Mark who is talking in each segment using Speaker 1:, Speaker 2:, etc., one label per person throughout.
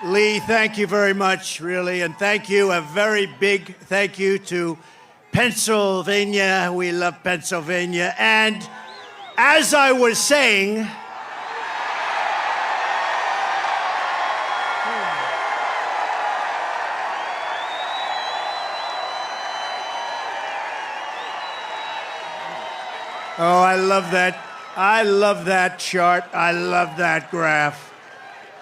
Speaker 1: Lee, thank you very much, really, and thank you, a very big thank you to Pennsylvania. We love Pennsylvania. And as I was saying, oh, I love that. I love that chart. I love that graph.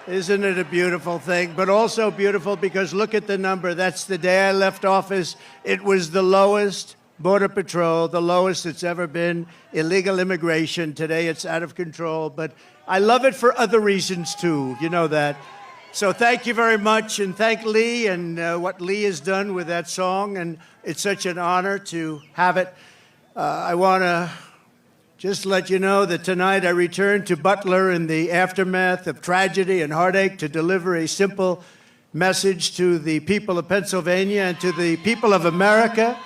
Speaker 1: Isn't it a beautiful thing? But also beautiful because look at the number. That's the day I left office. It was the lowest Border Patrol, the lowest it's ever been. Illegal immigration. Today it's out of control. But I love it for other reasons, too. You know that. So thank you very much. And thank Lee and what Lee has done with that song. And it's such an honor to have it. I want to just let you know that tonight I return to Butler in the aftermath of tragedy and heartache to deliver a simple message to the people of Pennsylvania and to the people of America.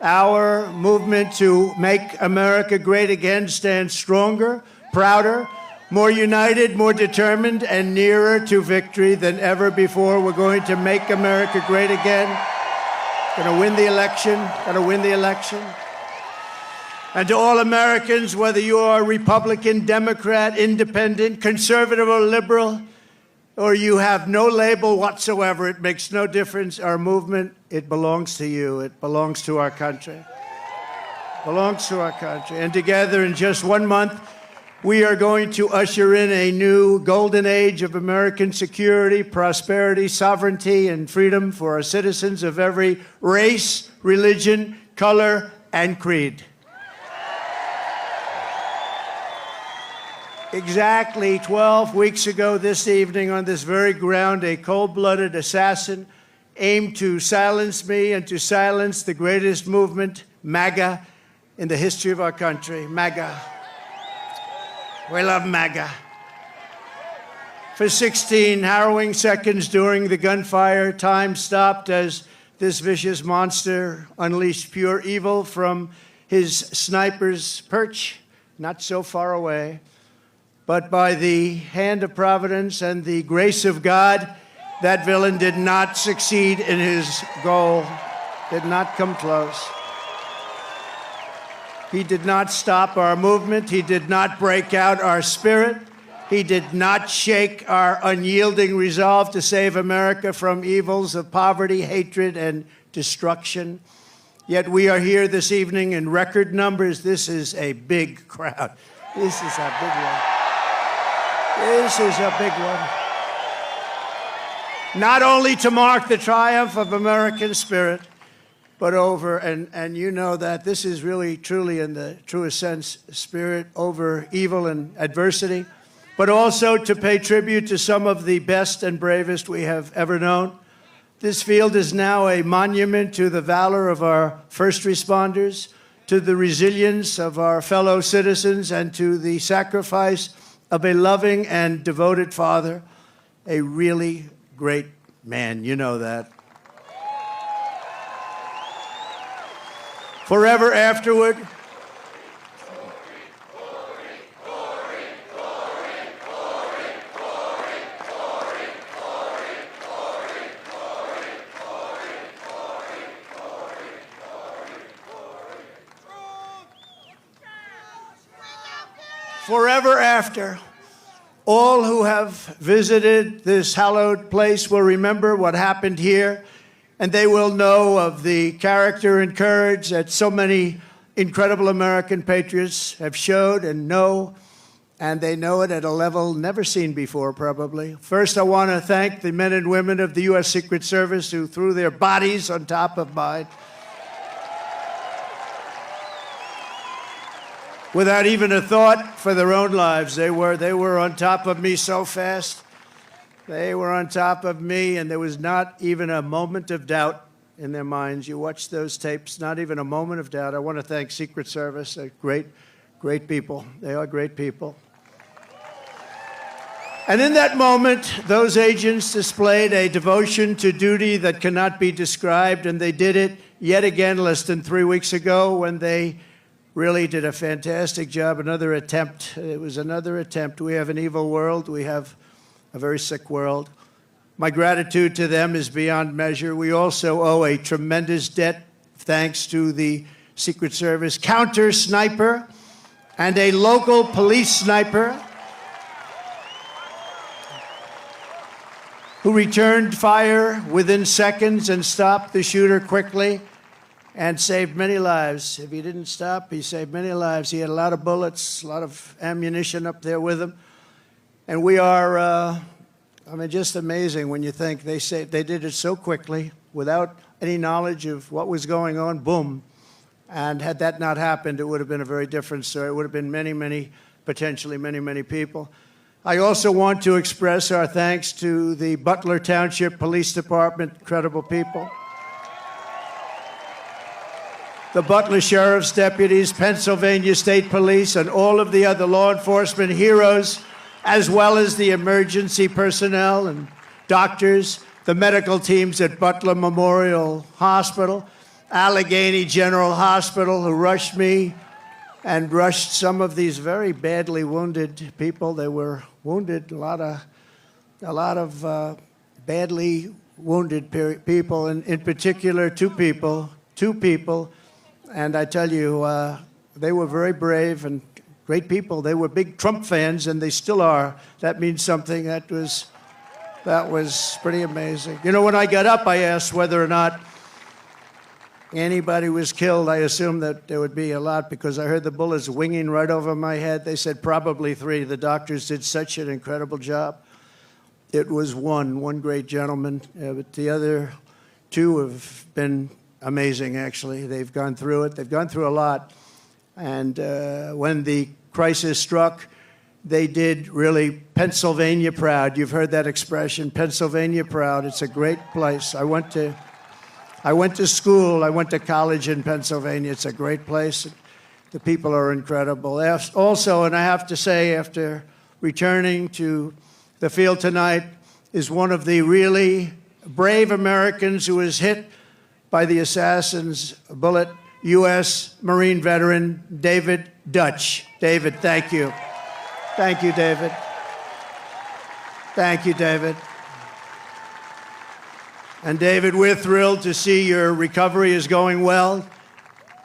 Speaker 1: Our movement to make America great again stands stronger, prouder, more united, more determined, and nearer to victory than ever before. We're going to make America great again. Going to win the election. Going to win the election. And to all Americans, whether you are Republican, Democrat, Independent, Conservative, or Liberal, or you have no label whatsoever, it makes no difference. Our movement, it belongs to you. It belongs to our country. It belongs to our country. And together, in just 1 month, we are going to usher in a new golden age of American security, prosperity, sovereignty, and freedom for our citizens of every race, religion, color, and creed. Exactly 12 weeks ago this evening on this very ground, a cold-blooded assassin aimed to silence me and to silence the greatest movement, MAGA, in the history of our country. MAGA. We love MAGA. For 16 harrowing seconds during the gunfire, time stopped as this vicious monster unleashed pure evil from his sniper's perch, not so far away. But by the hand of Providence and the grace of God, that villain did not succeed in his goal, did not come close. He did not stop our movement. He did not break out our spirit. He did not shake our unyielding resolve to save America from evils of poverty, hatred, and destruction. Yet we are here this evening in record numbers. This is a big crowd. This is a big one. This is a big one. Not only to mark the triumph of American spirit, but and you know that this is really, truly, in the truest sense, spirit over evil and adversity, but also to pay tribute to some of the best and bravest we have ever known. This field is now a monument to the valor of our first responders, to the resilience of our fellow citizens, and to the sacrifice of a loving and devoted father, a really great man. You know that. Forever afterward, forever after, all who have visited this hallowed place will remember what happened here, and they will know of the character and courage that so many incredible American patriots have showed and know, and they know it at a level never seen before, probably. First, I want to thank the men and women of the U.S. Secret Service who threw their bodies on top of mine without even a thought for their own lives. They were on top of me so fast. They were on top of me, and there was not even a moment of doubt in their minds. You watch those tapes, not even a moment of doubt. I want to thank Secret Service. They're great, great people. They are great people. And in that moment, those agents displayed a devotion to duty that cannot be described, and they did it yet again less than 3 weeks ago when they really did a fantastic job. Another attempt. It was another attempt. We have an evil world. We have a very sick world. My gratitude to them is beyond measure. We also owe a tremendous debt thanks to the Secret Service counter sniper and a local police sniper who returned fire within seconds and stopped the shooter quickly and saved many lives. If he didn't stop, he saved many lives. He had a lot of bullets, a lot of ammunition up there with him. And we are, just amazing when you think they did it so quickly without any knowledge of what was going on, boom. And had that not happened, it would have been a very different story. It would have been potentially many people. I also want to express our thanks to the Butler Township Police Department, incredible people. The Butler Sheriff's deputies, Pennsylvania State Police, and all of the other law enforcement heroes, as well as the emergency personnel and doctors, the medical teams at Butler Memorial Hospital, Allegheny General Hospital, who rushed me and rushed some of these very badly wounded people. They were wounded, a lot of badly wounded people, and in particular two people, and I tell you, they were very brave and great people. They were big Trump fans, and they still are. That means something. That was pretty amazing. You know, when I got up, I asked whether or not anybody was killed. I assumed that there would be a lot because I heard the bullets winging right over my head. They said probably 3. The doctors did such an incredible job. It was one great gentleman, but the other 2 have been amazing, actually. They've gone through it. They've gone through a lot. And when the crisis struck, they did really Pennsylvania proud. You've heard that expression, Pennsylvania proud. It's a great place. I went to school. I went to college in Pennsylvania. It's a great place. The people are incredible. Also, and I have to say, after returning to the field tonight, is one of the really brave Americans who was hit by the assassin's bullet, U.S. Marine veteran David Dutch. David, thank you. Thank you, David. Thank you, David. And David, we're thrilled to see your recovery is going well.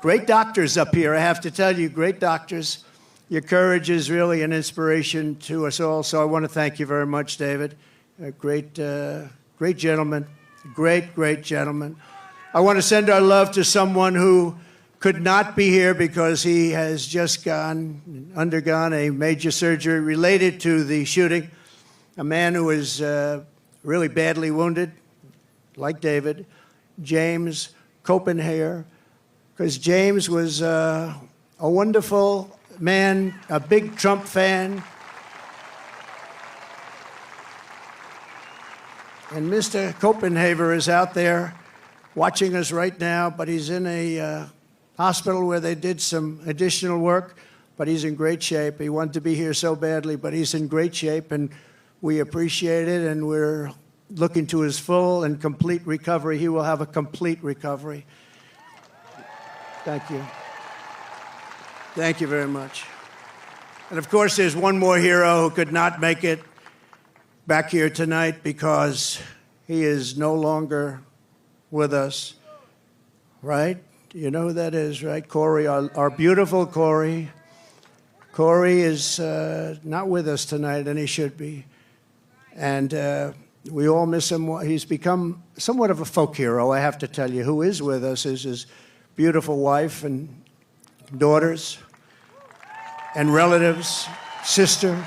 Speaker 1: Great doctors up here, I have to tell you, great doctors. Your courage is really an inspiration to us all, so I want to thank you very much, David. A great gentleman, great gentleman. I want to send our love to someone who could not be here because he has just undergone a major surgery related to the shooting. A man who was really badly wounded, like David, James Copenhagen, because James was a wonderful man, a big Trump fan. And Mr. Copenhagen is out there watching us right now, but he's in a hospital where they did some additional work, but he's in great shape. He wanted to be here so badly, but he's in great shape, and we appreciate it, and we're looking to his full and complete recovery. He will have a complete recovery. Thank you. Thank you very much. And of course, there's one more hero who could not make it back here tonight because he is no longer with us, right? You know who that is, right? Corey, our beautiful Corey. Corey is not with us tonight, and he should be. And we all miss him. He's become somewhat of a folk hero, I have to tell you. Who is with us is his beautiful wife and daughters and relatives, sister.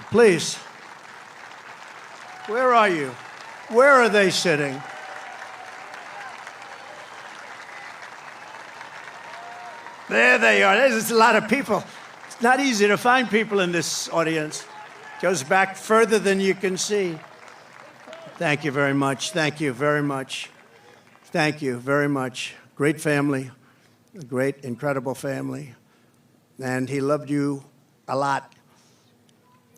Speaker 1: Please, where are you? Where are they sitting? There they are. There's a lot of people. It's not easy to find people in this audience. It goes back further than you can see. Thank you very much. Thank you very much. Thank you very much. Great family, a great, incredible family. And he loved you a lot.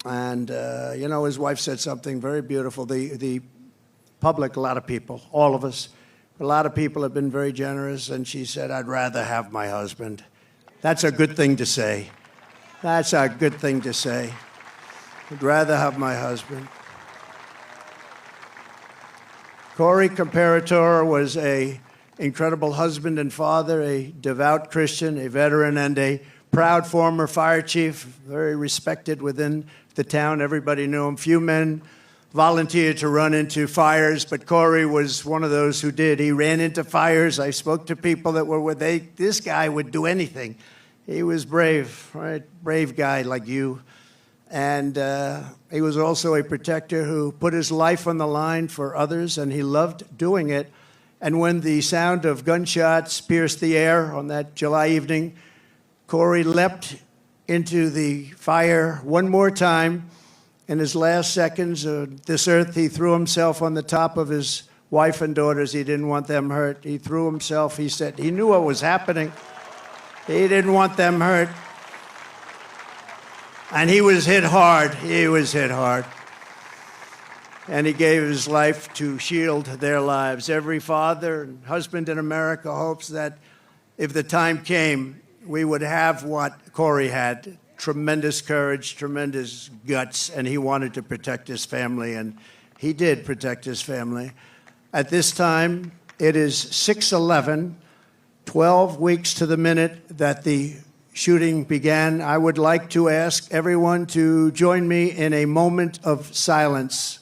Speaker 1: And, his wife said something very beautiful. The public, a lot of people, all of us, A lot of people have been very generous, and she said, I'd rather have my husband. That's a good thing to say. That's a good thing to say. I'd rather have my husband. Corey Comparator was an incredible husband and father, a devout Christian, a veteran, and a proud former fire chief, very respected within the town. Everybody knew him. Few men volunteered to run into fires, but Corey was one of those who did. He ran into fires. I spoke to people that were with this guy would do anything. He was brave, right? Brave guy like you. And he was also a protector who put his life on the line for others, and he loved doing it. And when the sound of gunshots pierced the air on that July evening, Corey leapt into the fire one more time. In his last seconds of this earth, he threw himself on the top of his wife and daughters. He didn't want them hurt. He threw himself, he said, he knew what was happening. He didn't want them hurt. And he was hit hard. He was hit hard. And he gave his life to shield their lives. Every father and husband in America hopes that if the time came, we would have what Corey had. Tremendous courage, tremendous guts, and he wanted to protect his family, and he did protect his family. At this time, it is 6/11, 12 weeks to the minute that the shooting began. I would like to ask everyone to join me in a moment of silence.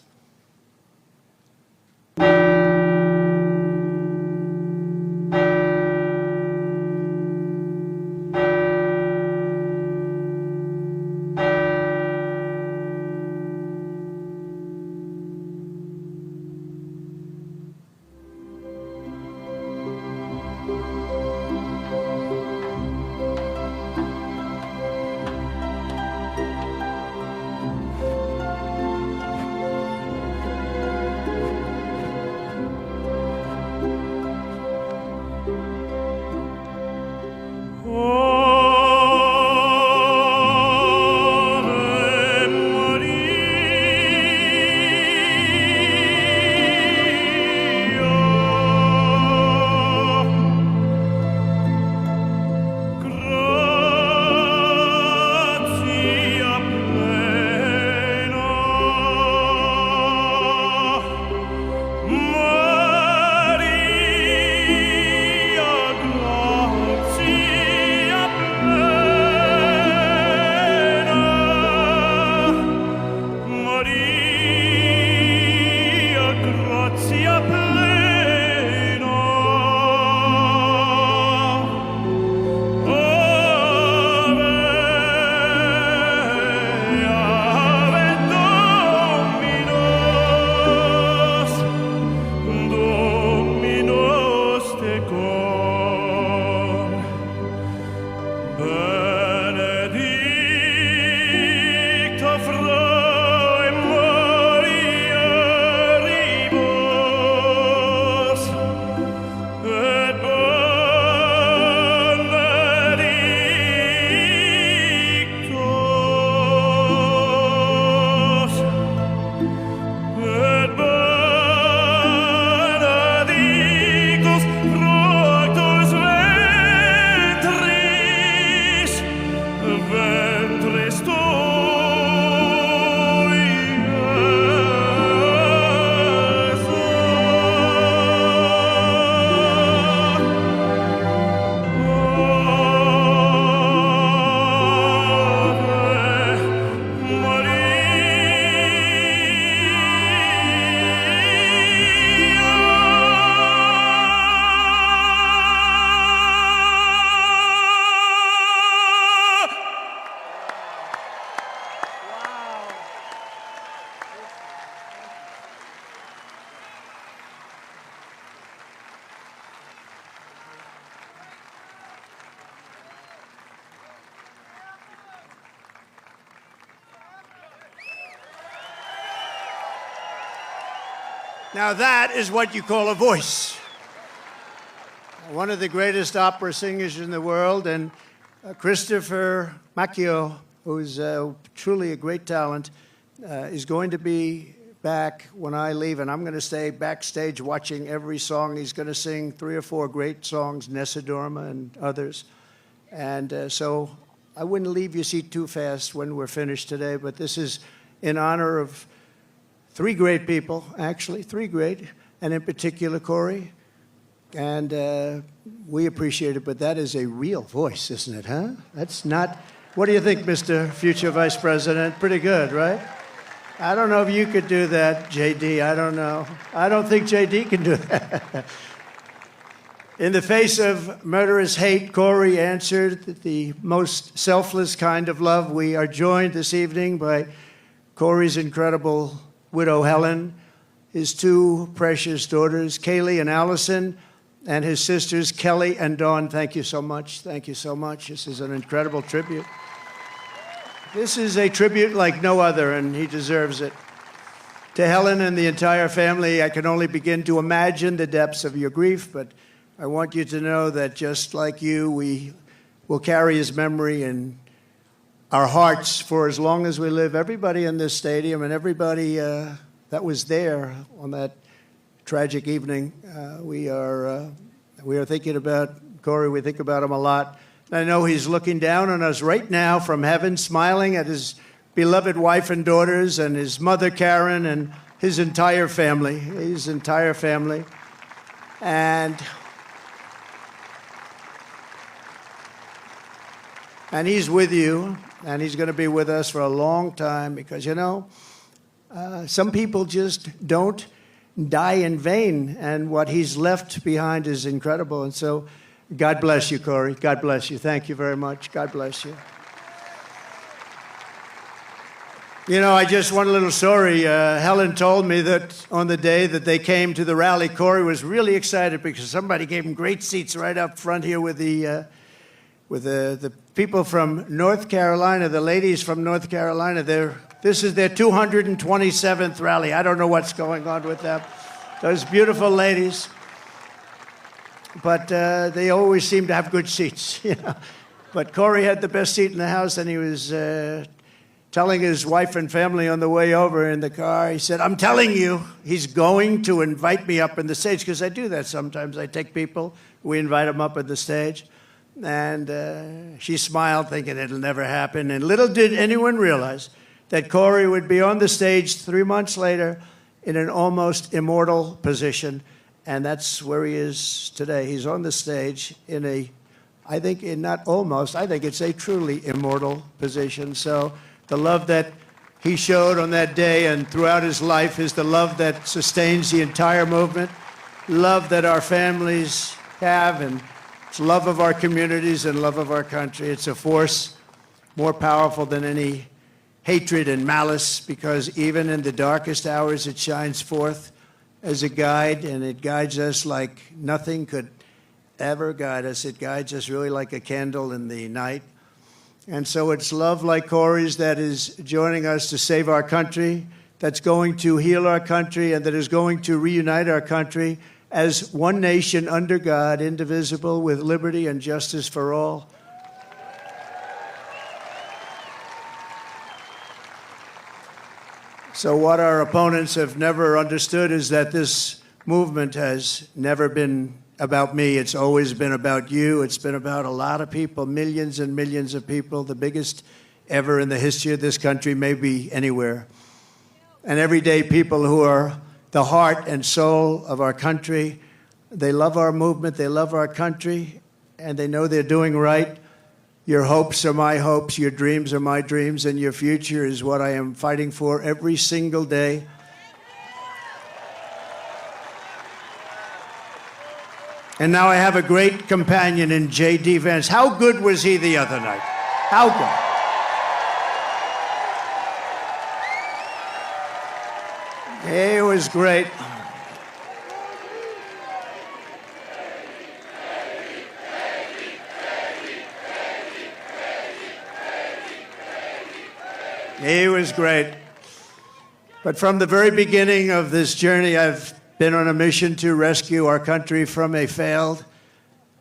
Speaker 1: Now that is what you call a voice. One of the greatest opera singers in the world, and Christopher Macchio, who's truly a great talent, is going to be back when I leave, and I'm going to stay backstage watching every song. He's going to sing 3 or 4 great songs, Nessa Dorma and others. And so I wouldn't leave your seat too fast when we're finished today, but this is in honor of 3 great people, actually, 3 great, and in particular, Corey. And we appreciate it, but that is a real voice, isn't it, huh? That's not... What do you think, Mr. Future Vice President? Pretty good, right? I don't know if you could do that, J.D. I don't know. I don't think J.D. can do that. In the face of murderous hate, Corey answered the most selfless kind of love. We are joined this evening by Corey's incredible widow, Helen, his 2 precious daughters, Kaylee and Allison, and his sisters, Kelly and Dawn. Thank you so much. Thank you so much. This is an incredible tribute. This is a tribute like no other, and he deserves it. To Helen and the entire family, I can only begin to imagine the depths of your grief, but I want you to know that just like you, we will carry his memory in our hearts for as long as we live. Everybody in this stadium and everybody that was there on that tragic evening, we are thinking about Corey. We think about him a lot. I know he's looking down on us right now from heaven, smiling at his beloved wife and daughters and his mother, Karen, and his entire family. And he's with you, and he's going to be with us for a long time because, you know, some people just don't die in vain, and what he's left behind is incredible. And so God bless you, Corey. God bless you. Thank you very much. God bless you. You know, I just one little story. Helen told me that on the day that they came to the rally, Corey was really excited because somebody gave him great seats right up front here with the people from North Carolina, the ladies from North Carolina. This is their 227th rally. I don't know what's going on with them. Those beautiful ladies. But they always seem to have good seats, you know. But Corey had the best seat in the house, and he was telling his wife and family on the way over in the car, he said, I'm telling you, he's going to invite me up on the stage, because I do that sometimes. I take people, we invite them up on the stage. And she smiled, thinking it'll never happen. And little did anyone realize that Corey would be on the stage 3 months later in an almost immortal position. And that's where he is today. He's on the stage in I think it's a truly immortal position. So the love that he showed on that day and throughout his life is the love that sustains the entire movement, love that our families have, and it's love of our communities and love of our country. It's a force more powerful than any hatred and malice, because even in the darkest hours it shines forth as a guide, and it guides us like nothing could ever guide us. It guides us really like a candle in the night. And so it's love like Corey's that is joining us to save our country, that's going to heal our country, and that is going to reunite our country as one nation under God, indivisible, with liberty and justice for all. So what our opponents have never understood is that this movement has never been about me. It's always been about you. It's been about a lot of people, millions and millions of people, the biggest ever in the history of this country, maybe anywhere. And everyday people who are the heart and soul of our country. They love our movement, they love our country, and they know they're doing right. Your hopes are my hopes, your dreams are my dreams, and your future is what I am fighting for every single day. And now I have a great companion in J.D. Vance. How good was he the other night? How good? He was great. He was great. But from the very beginning of this journey, I've been on a mission to rescue our country from a failed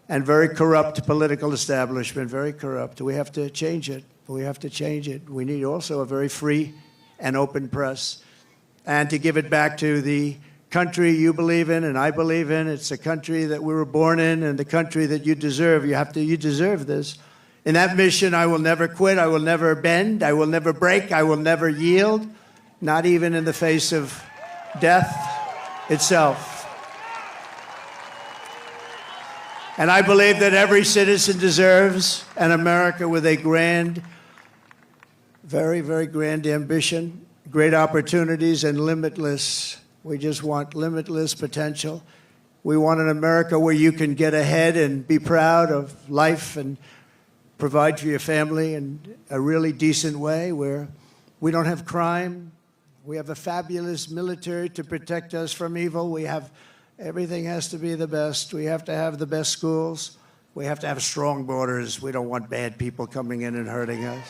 Speaker 1: and very corrupt political establishment, very corrupt. We have to change it. We have to change it. We need also a very free and open press. and to give it back to the country you believe in and I believe in. It's a country that we were born in and the country that you deserve. You deserve this. In that mission, I will never quit. I will never bend. I will never break. I will never yield, not even in the face of death itself. And I believe that every citizen deserves an America with a grand, very, very grand ambition, great opportunities, and limitless. We just want limitless potential. We want an America where you can get ahead and be proud of life and provide for your family in a really decent way, where we don't have crime. We have a fabulous military to protect us from evil. Everything has to be the best. We have to have the best schools. We have to have strong borders. We don't want bad people coming in and hurting us.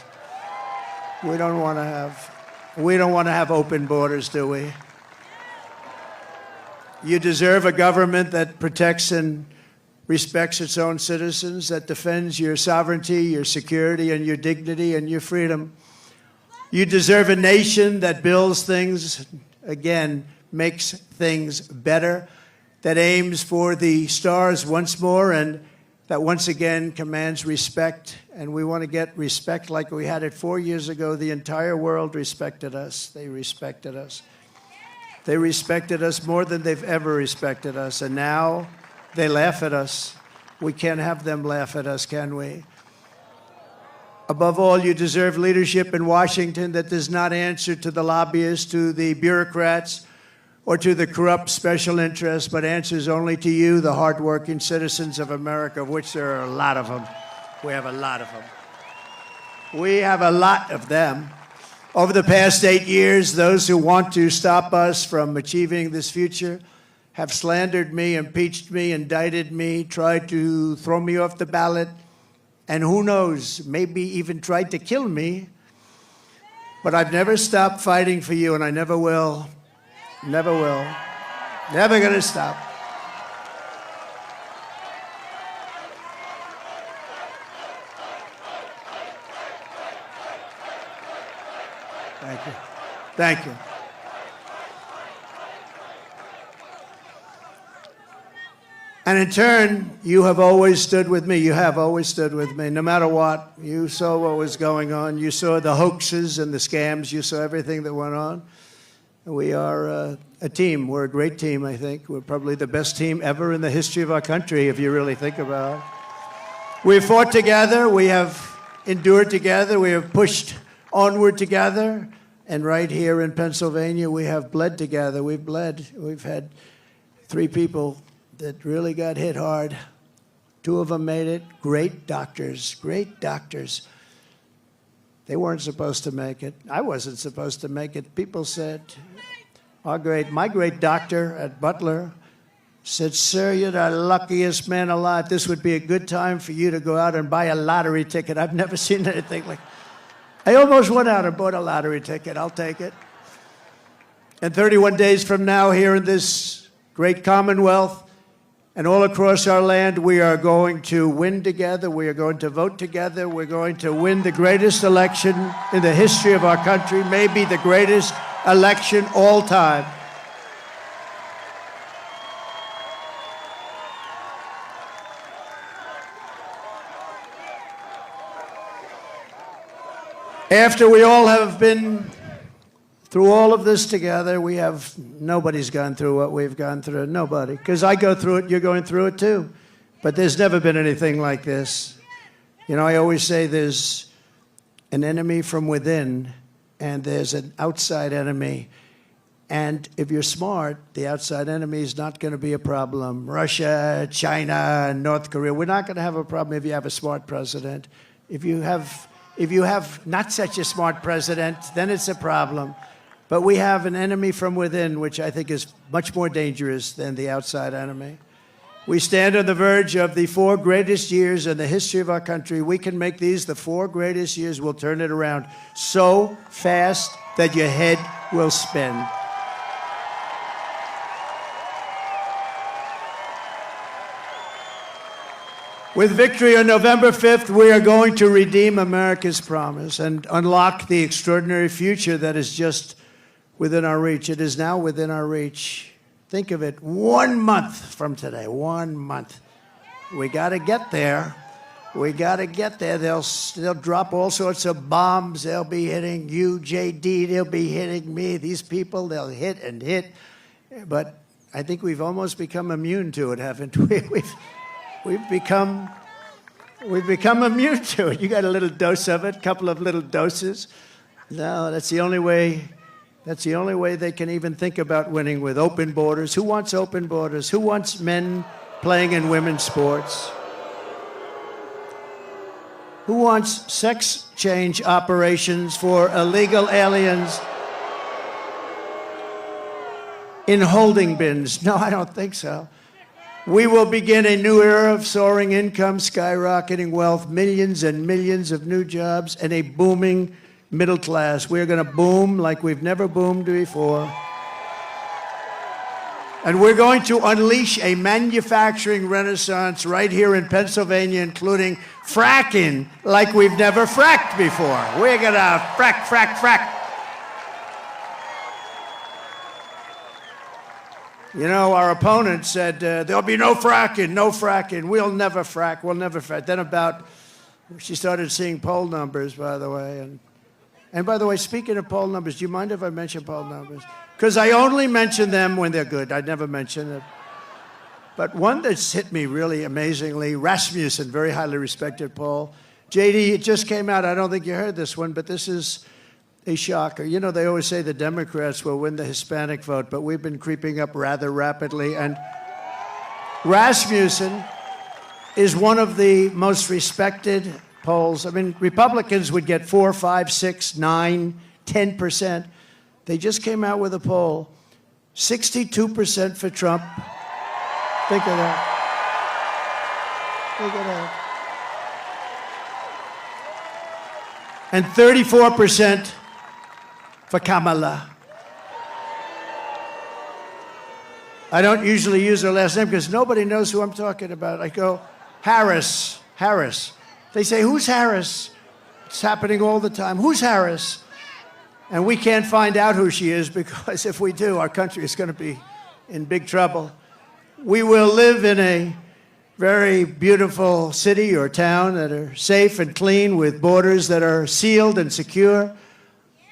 Speaker 1: We don't want to have open borders, do we? You deserve a government that protects and respects its own citizens, that defends your sovereignty, your security, and your dignity and your freedom. You deserve a nation that builds things, again, makes things better, that aims for the stars once more, and that once again commands respect. And we want to get respect like we had it 4 years ago. The entire world respected us. They respected us. They respected us more than they've ever respected us. And now they laugh at us. We can't have them laugh at us, can we? Above all, you deserve leadership in Washington that does not answer to the lobbyists, to the bureaucrats, or to the corrupt special interests, but answers only to you, the hardworking citizens of America, of which there are a lot of them. We have a lot of them. We have a lot of them. Over the past 8 years, those who want to stop us from achieving this future have slandered me, impeached me, indicted me, tried to throw me off the ballot, and who knows, maybe even tried to kill me. But I've never stopped fighting for you, and I never will. Never will. Never gonna stop. Thank you. Thank you. And in turn, you have always stood with me. You have always stood with me, no matter what. You saw what was going on. You saw the hoaxes and the scams. You saw everything that went on. We are a team. We're a great team, I think. We're probably the best team ever in the history of our country, if you really think about it. We've fought together. We have endured together. We have pushed onward together. And right here in Pennsylvania, we have bled together. We've bled. We've had 3 people that really got hit hard. 2 of them made it. Great doctors. Great doctors. They weren't supposed to make it. I wasn't supposed to make it. People said, my great doctor at Butler said, "Sir, you're the luckiest man alive. This would be a good time for you to go out and buy a lottery ticket." I've never seen anything like that. I almost went out and bought a lottery ticket. I'll take it. And 31 days from now, here in this great Commonwealth, and all across our land, we are going to win together. We are going to vote together. We're going to win the greatest election in the history of our country, maybe the greatest election all time. After we all have been through all of this together, nobody's gone through what we've gone through. Nobody. Because I go through it, you're going through it too. But there's never been anything like this. You know, I always say there's an enemy from within and there's an outside enemy. And if you're smart, the outside enemy is not going to be a problem. Russia, China, North Korea, we're not going to have a problem if you have a smart president. If you have not such a smart president, then it's a problem. But we have an enemy from within, which I think is much more dangerous than the outside enemy. We stand on the verge of the 4 greatest years in the history of our country. We can make these the 4 greatest years. We'll turn it around so fast that your head will spin. With victory on November 5th, we are going to redeem America's promise and unlock the extraordinary future that is just within our reach. It is now within our reach. Think of it, 1 month from today, 1 month. We got to get there. We got to get there. They'll drop all sorts of bombs. They'll be hitting you, JD. They'll be hitting me. These people, they'll hit and hit. But I think we've almost become immune to it, haven't we? We've become immune to it. You got a little dose of it, a couple of little doses. No, that's the only way. That's the only way they can even think about winning, with open borders. Who wants open borders? Who wants men playing in women's sports? Who wants sex change operations for illegal aliens in holding bins? No, I don't think so. We will begin a new era of soaring income, skyrocketing wealth, millions and millions of new jobs, and a booming middle class. We're going to boom like we've never boomed before. And we're going to unleash a manufacturing renaissance right here in Pennsylvania, including fracking like we've never fracked before. We're going to frack. You know, our opponent said, there'll be no fracking. We'll never frack. Then she started seeing poll numbers, by the way. And by the way, speaking of poll numbers, do you mind if I mention poll numbers? Because I only mention them when they're good. I never mention it. But one that's hit me really amazingly, Rasmussen, very highly respected poll. JD, it just came out. I don't think you heard this one, but this is a shocker. You know, they always say the Democrats will win the Hispanic vote, but we've been creeping up rather rapidly. And Rasmussen is one of the most respected polls. I mean, Republicans would get 4, 5, 6, 9, 10%. They just came out with a poll, 62% for Trump. Think of that. And 34% for Kamala. I don't usually use her last name because nobody knows who I'm talking about. I go, Harris. They say, who's Harris? It's happening all the time. Who's Harris? And we can't find out who she is, because if we do, our country is going to be in big trouble. We will live in a very beautiful city or town that are safe and clean, with borders that are sealed and secure.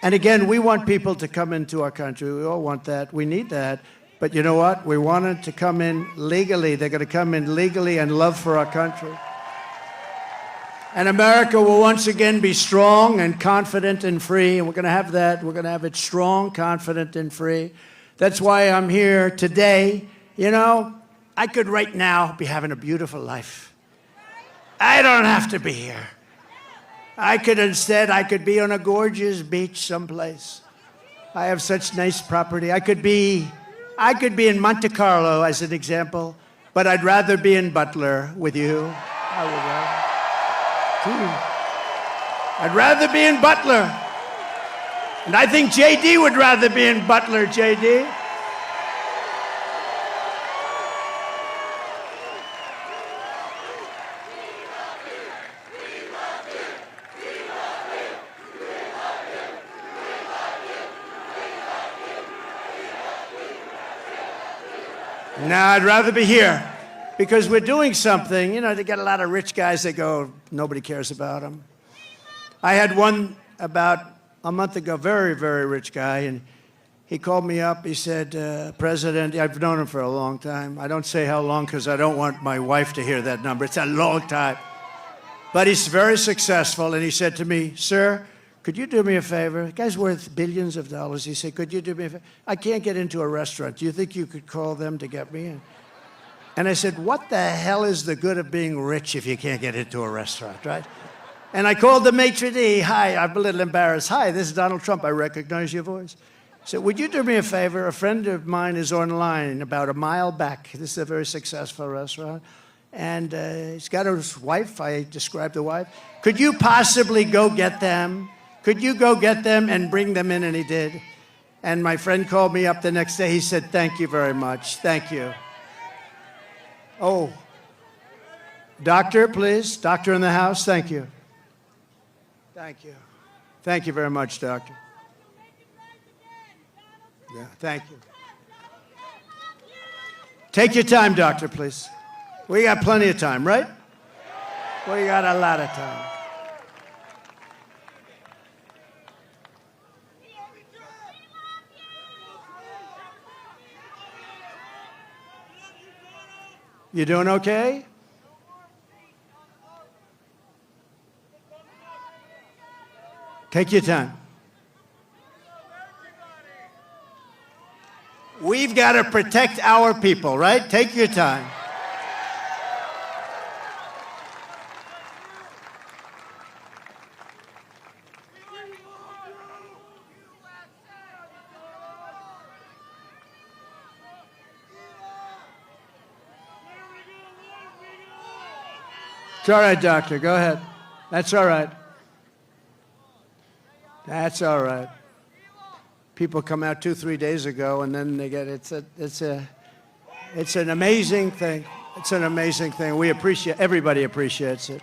Speaker 1: And again, we want people to come into our country. We all want that. We need that. But you know what? We want them to come in legally. They're going to come in legally and love for our country. And America will once again be strong and confident and free. And we're going to have that. We're going to have it strong, confident, and free. That's why I'm here today. You know, I could right now be having a beautiful life. I don't have to be here. I could be on a gorgeous beach someplace. I have such nice property. I could be in Monte Carlo, as an example, but I'd rather be in Butler with you. I'd rather be in Butler. And I think JD would rather be in Butler, JD. No, I'd rather be here, because we're doing something. You know, they got a lot of rich guys that go, nobody cares about them. I had one about a month ago, very, very rich guy, and he called me up. He said, President, I've known him for a long time. I don't say how long because I don't want my wife to hear that number. It's a long time. But he's very successful, and he said to me, sir, could you do me a favor? The guy's worth billions of dollars. He said, could you do me a favor? I can't get into a restaurant. Do you think you could call them to get me in? And I said, what the hell is the good of being rich if you can't get into a restaurant, right? And I called the maitre d'. Hi, I'm a little embarrassed. Hi, this is Donald Trump. I recognize your voice. I said, would you do me a favor? A friend of mine is online about a mile back. This is a very successful restaurant. And he's got his wife. I described the wife. Could you possibly go get them? Could you go get them and bring them in? And he did. And my friend called me up the next day. He said, thank you very much. Thank you. Oh, doctor, please. Doctor in the house. Thank you. Thank you. Thank you very much, doctor. Yeah, thank you. Take your time, doctor, please. We got plenty of time, right? We got a lot of time. You doing okay? Take your time. We've got to protect our people, right? Take your time. It's all right, doctor. Go ahead. That's all right. That's all right. People come out 2-3 days ago, and then they get it's an amazing thing. It's an amazing thing. We appreciate. Everybody appreciates it.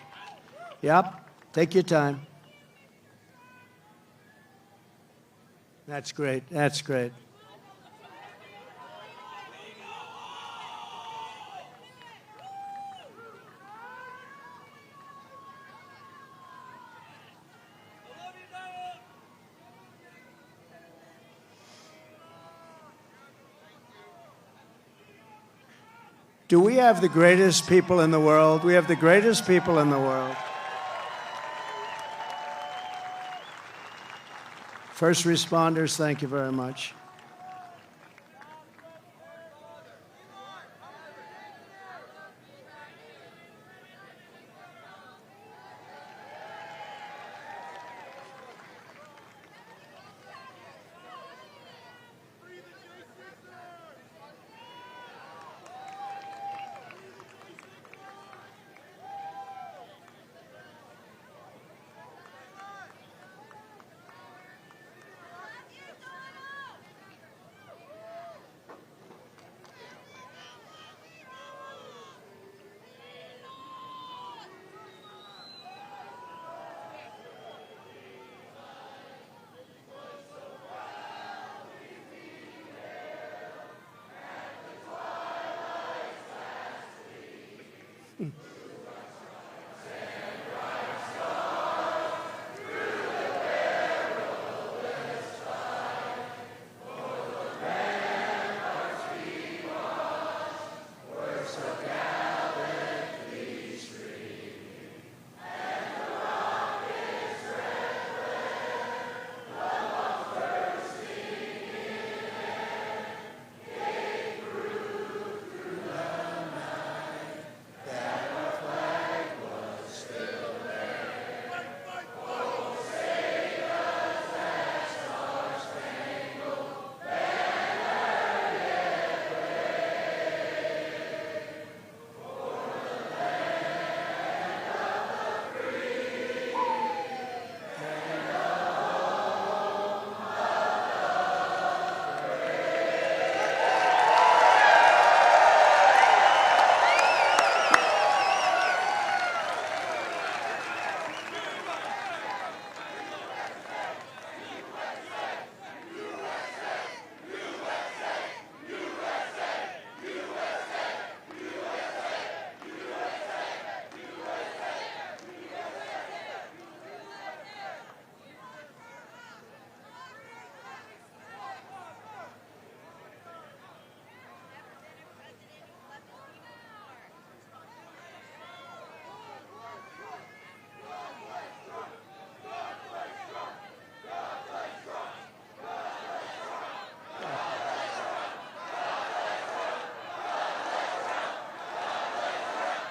Speaker 1: Yep. Take your time. That's great. That's great. Do we have the greatest people in the world? We have the greatest people in the world. First responders, thank you very much.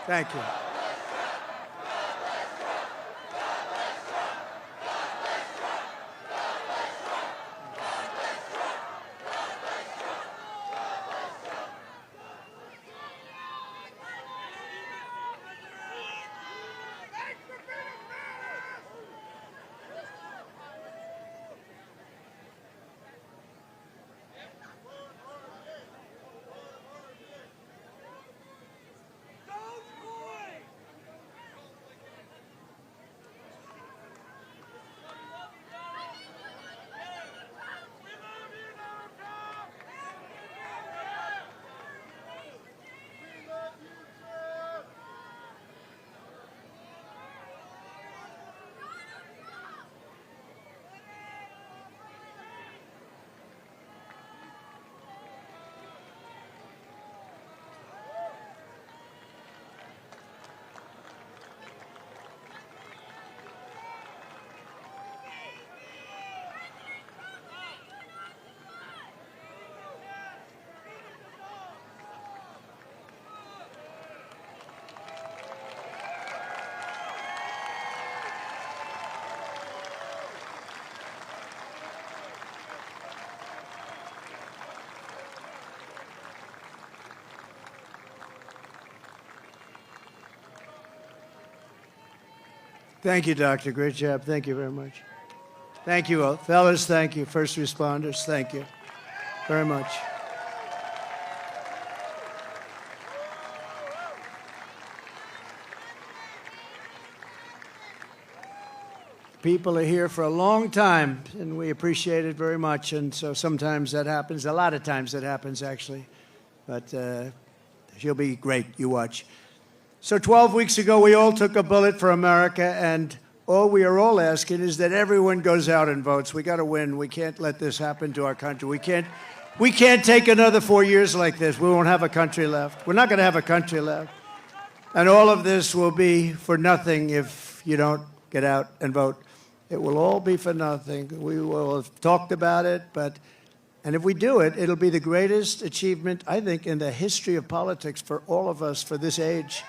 Speaker 1: Thank you. Thank you, Doctor. Great job. Thank you very much. Thank you, all. Fellas, thank you. First responders, thank you very much. People are here for a long time, and we appreciate it very much. And so sometimes that happens. A lot of times that happens, actually. But she'll be great. You watch. So 12 weeks ago, we all took a bullet for America, and all we are all asking is that everyone goes out and votes. We got to win. We can't let this happen to our country. We can't take another 4 years like this. We won't have a country left. We're not going to have a country left. And all of this will be for nothing if you don't get out and vote. It will all be for nothing. We will have talked about it, and if we do it, it'll be the greatest achievement, I think, in the history of politics for all of us for this age.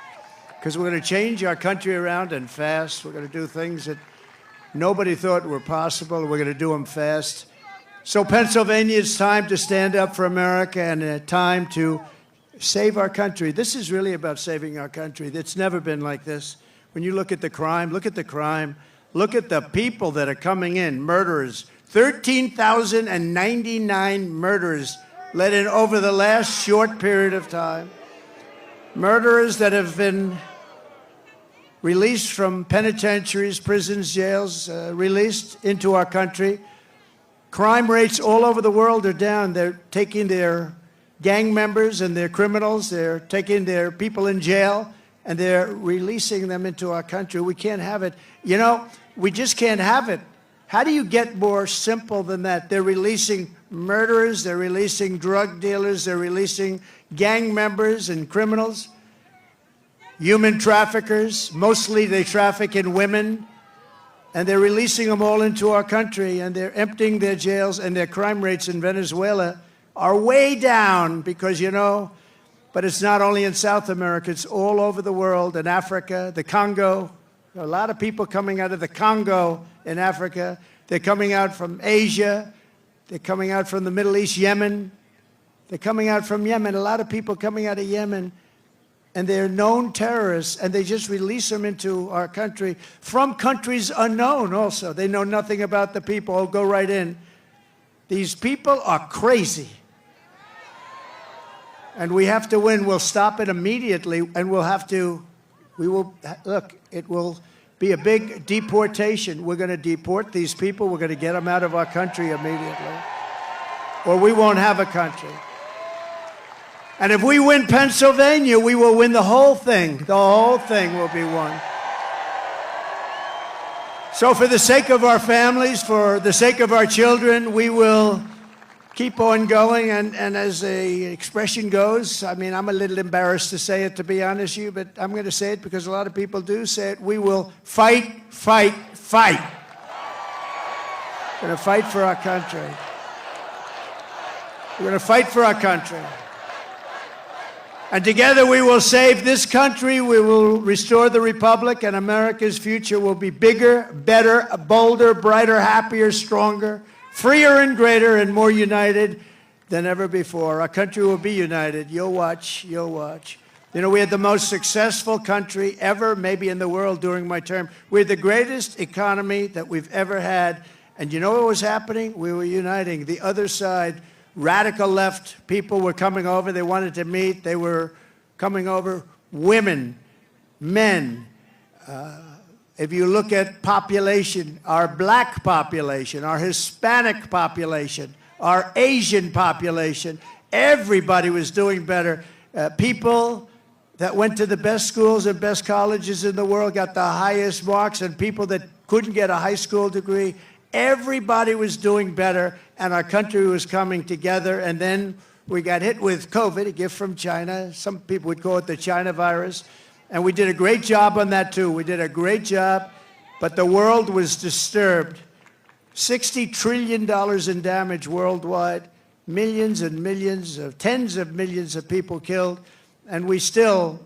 Speaker 1: Because we're going to change our country around and fast. We're going to do things that nobody thought were possible. We're going to do them fast. So Pennsylvania, it's time to stand up for America and a time to save our country. This is really about saving our country. It's never been like this. When you look at the crime, look at the crime. Look at the people that are coming in, murderers. 13,099 murderers let in over the last short period of time. Murderers that have been released from penitentiaries, prisons, jails, released into our country. Crime rates all over the world are down. They're taking their gang members and their criminals, they're taking their people in jail, and they're releasing them into our country. We can't have it. You know, we just can't have it. How do you get more simple than that? They're releasing murderers, they're releasing drug dealers, they're releasing gang members and criminals, human traffickers. Mostly they traffic in women, and they're releasing them all into our country, and they're emptying their jails, and their crime rates in Venezuela are way down because, you know, but it's not only in South America, it's all over the world, in Africa, the Congo. There are a lot of people coming out of the Congo in Africa. They're coming out from Asia. They're coming out from the Middle East, Yemen. They're coming out from Yemen. A lot of people coming out of Yemen. And they're known terrorists, and they just release them into our country from countries unknown also. They know nothing about the people. Oh, go right in. These people are crazy. And we have to win. We'll stop it immediately, and it will be a big deportation. We're going to deport these people. We're going to get them out of our country immediately, or we won't have a country. And if we win Pennsylvania, we will win the whole thing. The whole thing will be won. So for the sake of our families, for the sake of our children, we will keep on going. And as the expression goes, I mean, I'm a little embarrassed to say it, to be honest with you, but I'm going to say it because a lot of people do say it. We will fight, fight, fight. We're going to fight for our country. We're going to fight for our country. And together we will save this country, we will restore the republic, and America's future will be bigger, better, bolder, brighter, happier, stronger, freer and greater, and more united than ever before. Our country will be united. You'll watch, you'll watch. You know, we had the most successful country ever, maybe in the world during my term. We had the greatest economy that we've ever had. And you know what was happening? We were uniting. The other side, radical left people were coming over. They wanted to meet. They were coming over. Women, men. If you look at population, our black population, our Hispanic population, our Asian population, everybody was doing better. People that went to the best schools and best colleges in the world got the highest marks, and people that couldn't get a high school degree, everybody was doing better, and our country was coming together. And then we got hit with COVID, a gift from China. Some people would call it the China virus. And we did a great job on that, too. We did a great job, but the world was disturbed. $60 trillion in damage worldwide, millions and millions, tens of millions of people killed. And we still,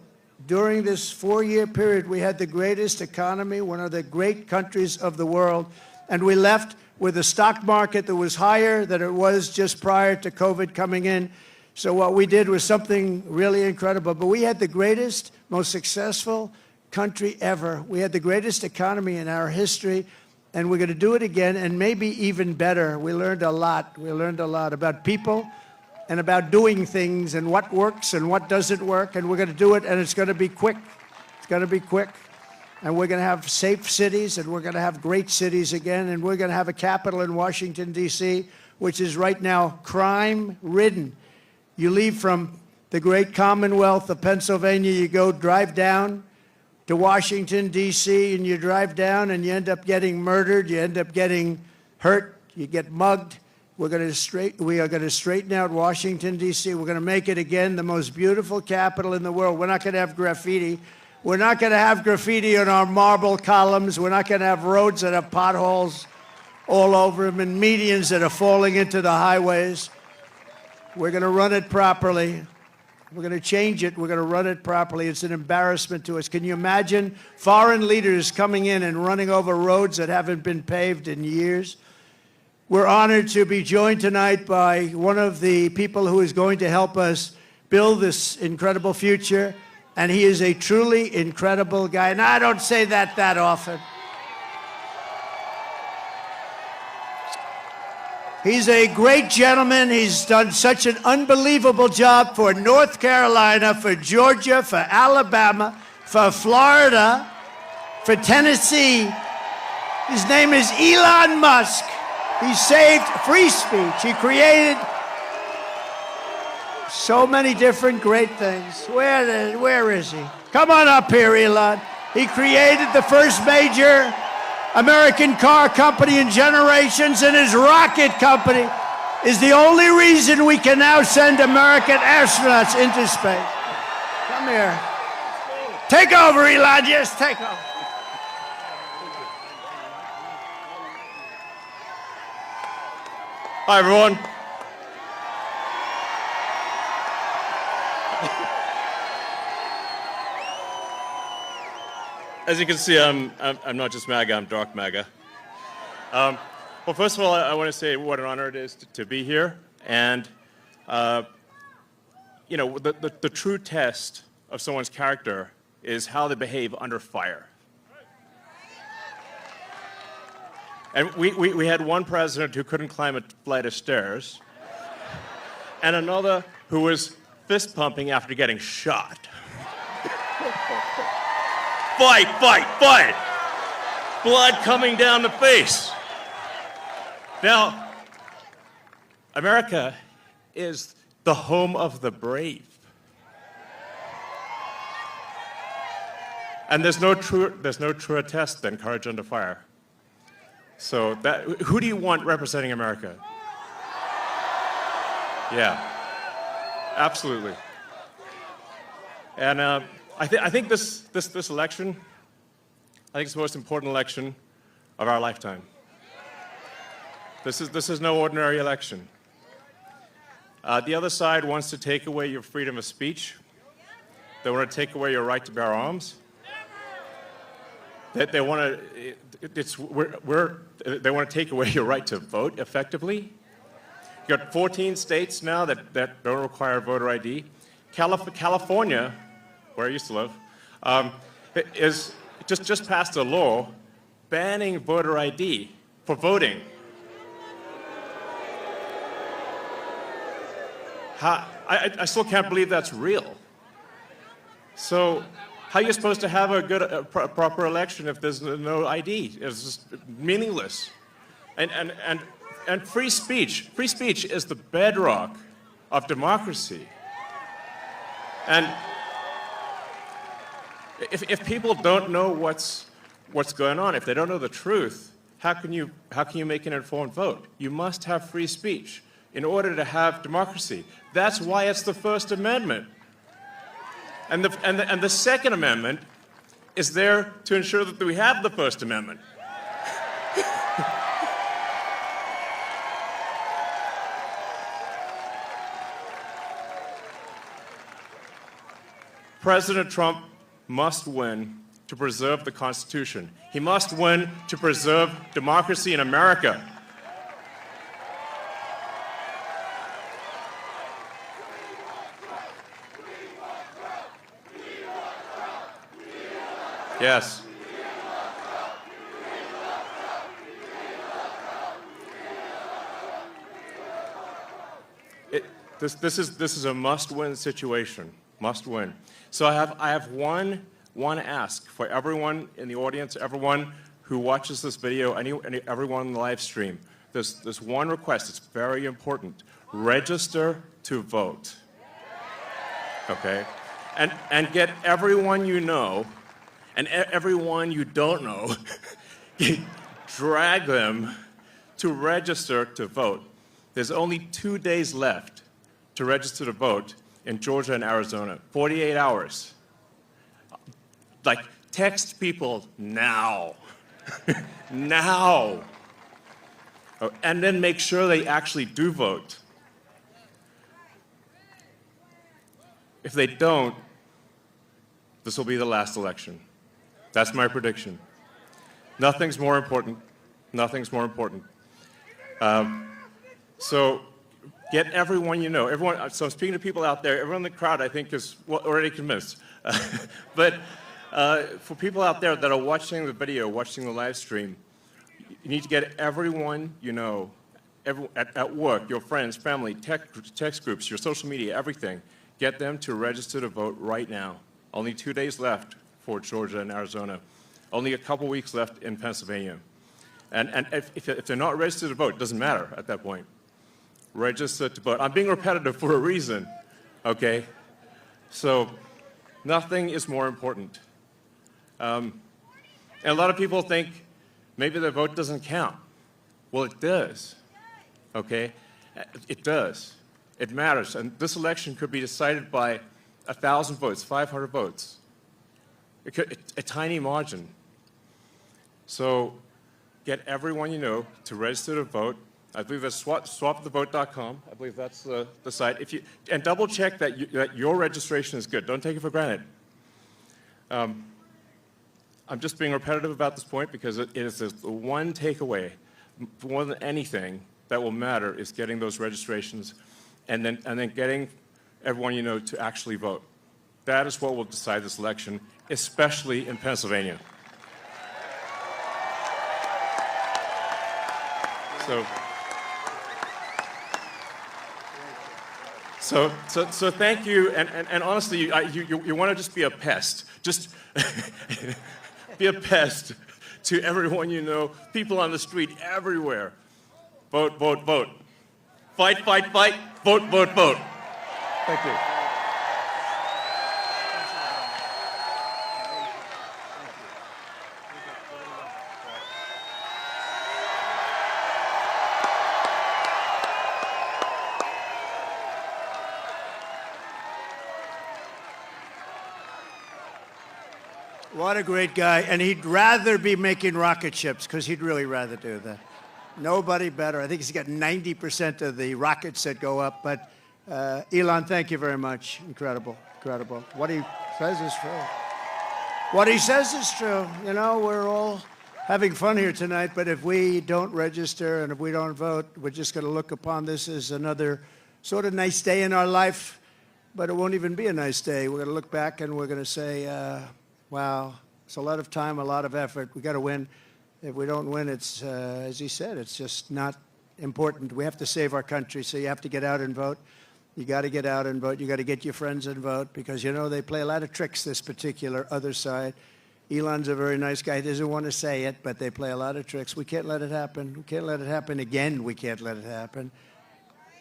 Speaker 1: during this 4-year period, we had the greatest economy, one of the great countries of the world. And we left with a stock market that was higher than it was just prior to COVID coming in. So what we did was something really incredible. But we had the greatest, most successful country ever. We had the greatest economy in our history, and we're going to do it again, and maybe even better. We learned a lot. We learned a lot about people and about doing things and what works and what doesn't work, and we're going to do it, and it's going to be quick. It's going to be quick. And we're going to have safe cities, and we're going to have great cities again, and we're going to have a capital in Washington, D.C., which is right now crime-ridden. You leave from the great Commonwealth of Pennsylvania, you drive down to Washington, D.C., and you drive down, and you end up getting murdered, you end up getting hurt, you get mugged. We are going to straighten out Washington, D.C. We're going to make it again the most beautiful capital in the world. We're not going to have graffiti. We're not going to have graffiti on our marble columns. We're not going to have roads that have potholes all over them and medians that are falling into the highways. We're going to run it properly. We're going to change it. We're going to run it properly. It's an embarrassment to us. Can you imagine foreign leaders coming in and running over roads that haven't been paved in years? We're honored to be joined tonight by one of the people who is going to help us build this incredible future. And he is a truly incredible guy. And I don't say that often. He's a great gentleman. He's done such an unbelievable job for North Carolina, for Georgia, for Alabama, for Florida, for Tennessee. His name is Elon Musk. He saved free speech. He created so many different great things. Where is he? Come on up here, Elon. He created the first major American car company in generations, and his rocket company is the only reason we can now send American astronauts into space. Come here. Take over, Elon. Yes, take over.
Speaker 2: Hi, everyone. As you can see, I'm not just MAGA, I'm dark MAGA. Well, first of all, I want to say what an honor it is to be here. And, you know, the true test of someone's character is how they behave under fire. And we had one president who couldn't climb a flight of stairs, and another who was fist pumping after getting shot. Fight, fight, fight! Blood coming down the face. Now, America is the home of the brave. And there's no truer test than courage under fire. So who do you want representing America? Yeah, absolutely. And I think this election, I think it's the most important election of our lifetime. This is no ordinary election. The other side wants to take away your freedom of speech. They want to take away your right to bear arms. They want to take away your right to vote effectively. You've got 14 states now that don't require voter ID. California, where I used to live, is just passed a law banning voter ID for voting. I still can't believe that's real. So how are you supposed to have a proper election if there's no ID? It's just meaningless. And free speech is the bedrock of democracy. And if people don't know what's going on, if they don't know the truth, how can you make an informed vote? You must have free speech in order to have democracy. That's why it's the First Amendment. And the Second Amendment is there to ensure that we have the First Amendment. President Trump must win to preserve the Constitution. He must win to preserve democracy in America. Yes. This is a must-win situation. Must win. So I have one ask for everyone in the audience, everyone who watches this video, everyone in the live stream. There's one request. It's very important. Register to vote. Okay? And get everyone you know and everyone you don't know, drag them to register to vote. There's only 2 days left to register to vote in Georgia and Arizona. 48 hours. Like, text people now. Now. Oh, and then make sure they actually do vote. If they don't, this will be the last election. That's my prediction. Nothing's more important. Nothing's more important. So get everyone you know. Everyone. So I'm speaking to people out there. Everyone in the crowd, I think, is already convinced. But for people out there that are watching the video, watching the live stream, you need to get everyone you know, at work, your friends, family, text groups, your social media, everything. Get them to register to vote right now. Only 2 days left for Georgia and Arizona. Only a couple weeks left in Pennsylvania. And if they're not registered to vote, it doesn't matter at that point. Register to vote. I'm being repetitive for a reason, okay? So nothing is more important. And a lot of people think maybe their vote doesn't count. Well, it does, okay? It does. It matters. And this election could be decided by 1,000 votes, 500 votes. A tiny margin. So get everyone you know to register to vote. I believe that's swapthevote.com. I believe that's the site. And double check that your registration is good. Don't take it for granted. I'm just being repetitive about this point because it is the one takeaway, more than anything, that will matter is getting those registrations and then getting everyone you know to actually vote. That is what will decide this election, especially in Pennsylvania. So thank you, and honestly, you want to just be a pest. Just be a pest to everyone you know, people on the street, everywhere. Vote, vote, vote. Fight, fight, fight. Vote, vote, vote. Thank you.
Speaker 1: What a great guy. And he'd rather be making rocket ships, because he'd really rather do that. Nobody better. I think he's got 90% of the rockets that go up. But Elon, thank you very much. Incredible, incredible. What he says is true. What he says is true. You know, we're all having fun here tonight, but if we don't register and if we don't vote, we're just going to look upon this as another sort of nice day in our life, but it won't even be a nice day. We're going to look back and we're going to say, wow, it's a lot of time, a lot of effort. We got to win. If we don't win, it's, as he said, it's just not important. We have to save our country, so you have to get out and vote. You got to get out and vote. You got to get your friends and vote because, you know, they play a lot of tricks, this particular other side. Elon's a very nice guy. He doesn't want to say it, but they play a lot of tricks. We can't let it happen. We can't let it happen again. We can't let it happen.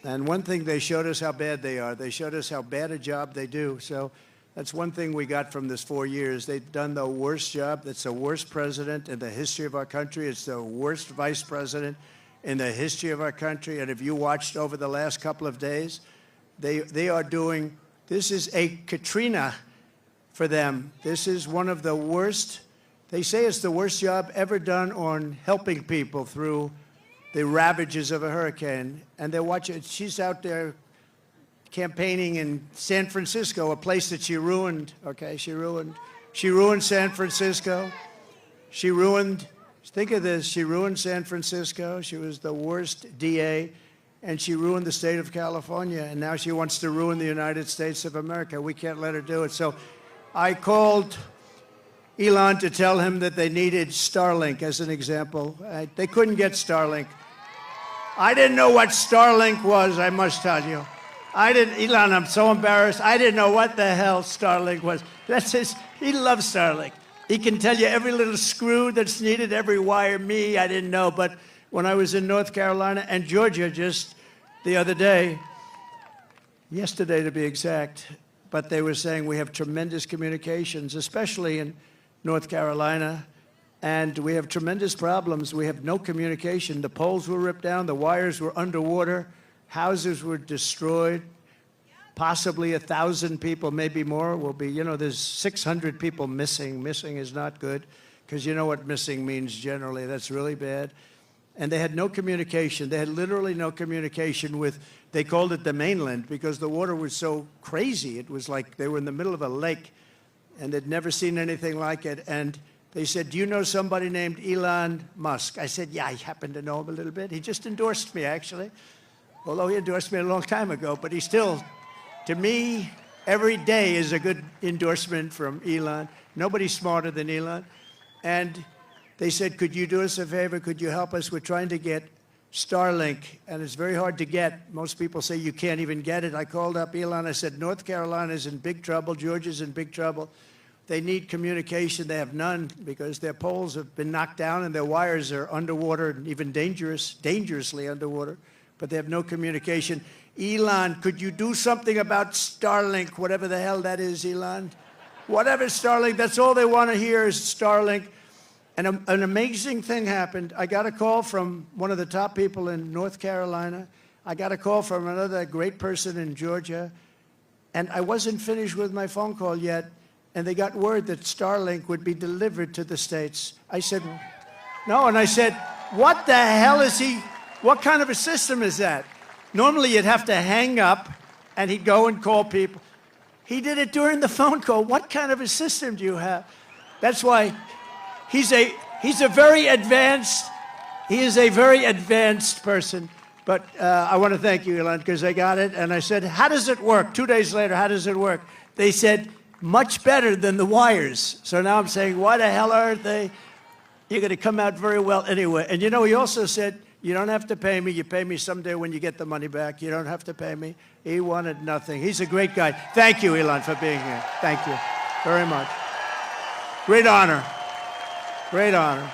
Speaker 1: And one thing, they showed us how bad they are. They showed us how bad a job they do. So that's one thing we got from this 4 years. They've done the worst job. That's the worst president in the history of our country. It's the worst vice president in the history of our country. And if you watched over the last couple of days, they are doing, this is a Katrina for them. This is one of the worst, they say it's the worst job ever done on helping people through the ravages of a hurricane. And they're watching, she's out there campaigning in San Francisco, a place that she ruined, okay? She ruined San Francisco. She ruined, think of this, she ruined San Francisco. She was the worst DA. And she ruined the state of California, and now she wants to ruin the United States of America. We can't let her do it. So I called Elon to tell him that they needed Starlink as an example. They couldn't get Starlink. I didn't know what Starlink was, I must tell you. Elon, I'm so embarrassed. I didn't know what the hell Starlink was. He loves Starlink. He can tell you every little screw that's needed, every wire. Me, I didn't know. But when I was in North Carolina and Georgia just the other day, yesterday to be exact, but they were saying we have tremendous communications, especially in North Carolina, and we have tremendous problems. We have no communication. The poles were ripped down, the wires were underwater, houses were destroyed, possibly 1,000 people, maybe more, will be, there's 600 people missing. Missing is not good, because you know what missing means generally. That's really bad. And they had no communication. They had literally no communication with, they called it the mainland, because the water was so crazy. It was like they were in the middle of a lake, and they'd never seen anything like it. And they said, do you know somebody named Elon Musk? I said, yeah, I happen to know him a little bit. He just endorsed me, actually. Although he endorsed me a long time ago, but he still, to me, every day is a good endorsement from Elon. Nobody's smarter than Elon. And they said, could you do us a favor? Could you help us? We're trying to get Starlink, and it's very hard to get. Most people say you can't even get it. I called up Elon. I said, North Carolina's in big trouble. Georgia's in big trouble. They need communication. They have none because their poles have been knocked down and their wires are underwater and even dangerously underwater, but they have no communication. Elon, could you do something about Starlink, whatever the hell that is, Elon? Whatever Starlink, that's all they want to hear is Starlink. And an amazing thing happened. I got a call from one of the top people in North Carolina. I got a call from another great person in Georgia. And I wasn't finished with my phone call yet. And they got word that Starlink would be delivered to the States. I said, no. And I said, what the hell is he? What kind of a system is that? Normally you'd have to hang up and he'd go and call people. He did it during the phone call. What kind of a system do you have? That's why he's a very advanced person. But I want to thank you, Elon, because I got it. And I said, how does it work? 2 days later, how does it work? They said, much better than the wires. So now I'm saying, why the hell aren't they? You're going to come out very well anyway. And he also said, you don't have to pay me. You pay me someday when you get the money back. You don't have to pay me. He wanted nothing. He's a great guy. Thank you, Elon, for being here. Thank you very much. Great honor. Great honor.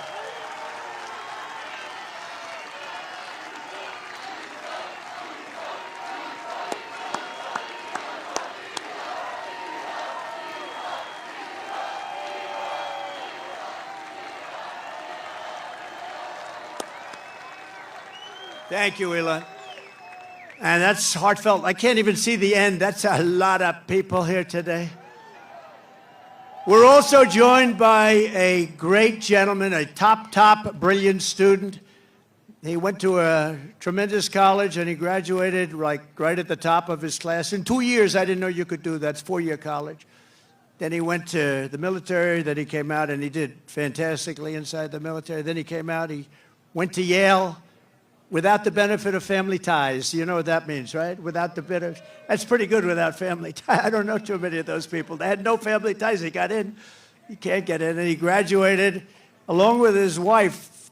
Speaker 1: Thank you, Elon. And that's heartfelt. I can't even see the end. That's a lot of people here today. We're also joined by a great gentleman, a top, brilliant student. He went to a tremendous college and he graduated right at the top of his class. In 2 years, I didn't know you could do that. It's 4-year college. Then he went to the military. Then he came out and he did fantastically inside the military. Then he came out, he went to Yale. Without the benefit of family ties. You know what that means, right? Without the benefit. That's pretty good without family ties. I don't know too many of those people. They had no family ties. They got in. You can't get in. And he graduated along with his wife.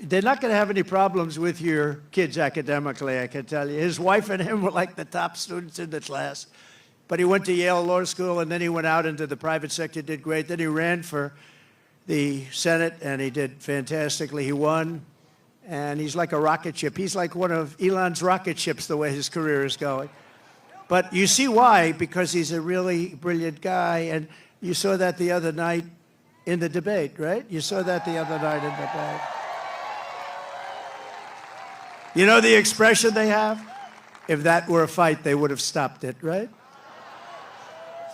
Speaker 1: They're not going to have any problems with your kids academically, I can tell you. His wife and him were like the top students in the class. But he went to Yale Law School, and then he went out into the private sector, did great. Then he ran for the Senate, and he did fantastically. He won. And he's like a rocket ship. He's like one of Elon's rocket ships, the way his career is going. But you see why, because he's a really brilliant guy. And you saw that the other night in the debate, right? You saw that the other night in the debate. You know the expression they have? If that were a fight, they would have stopped it, right?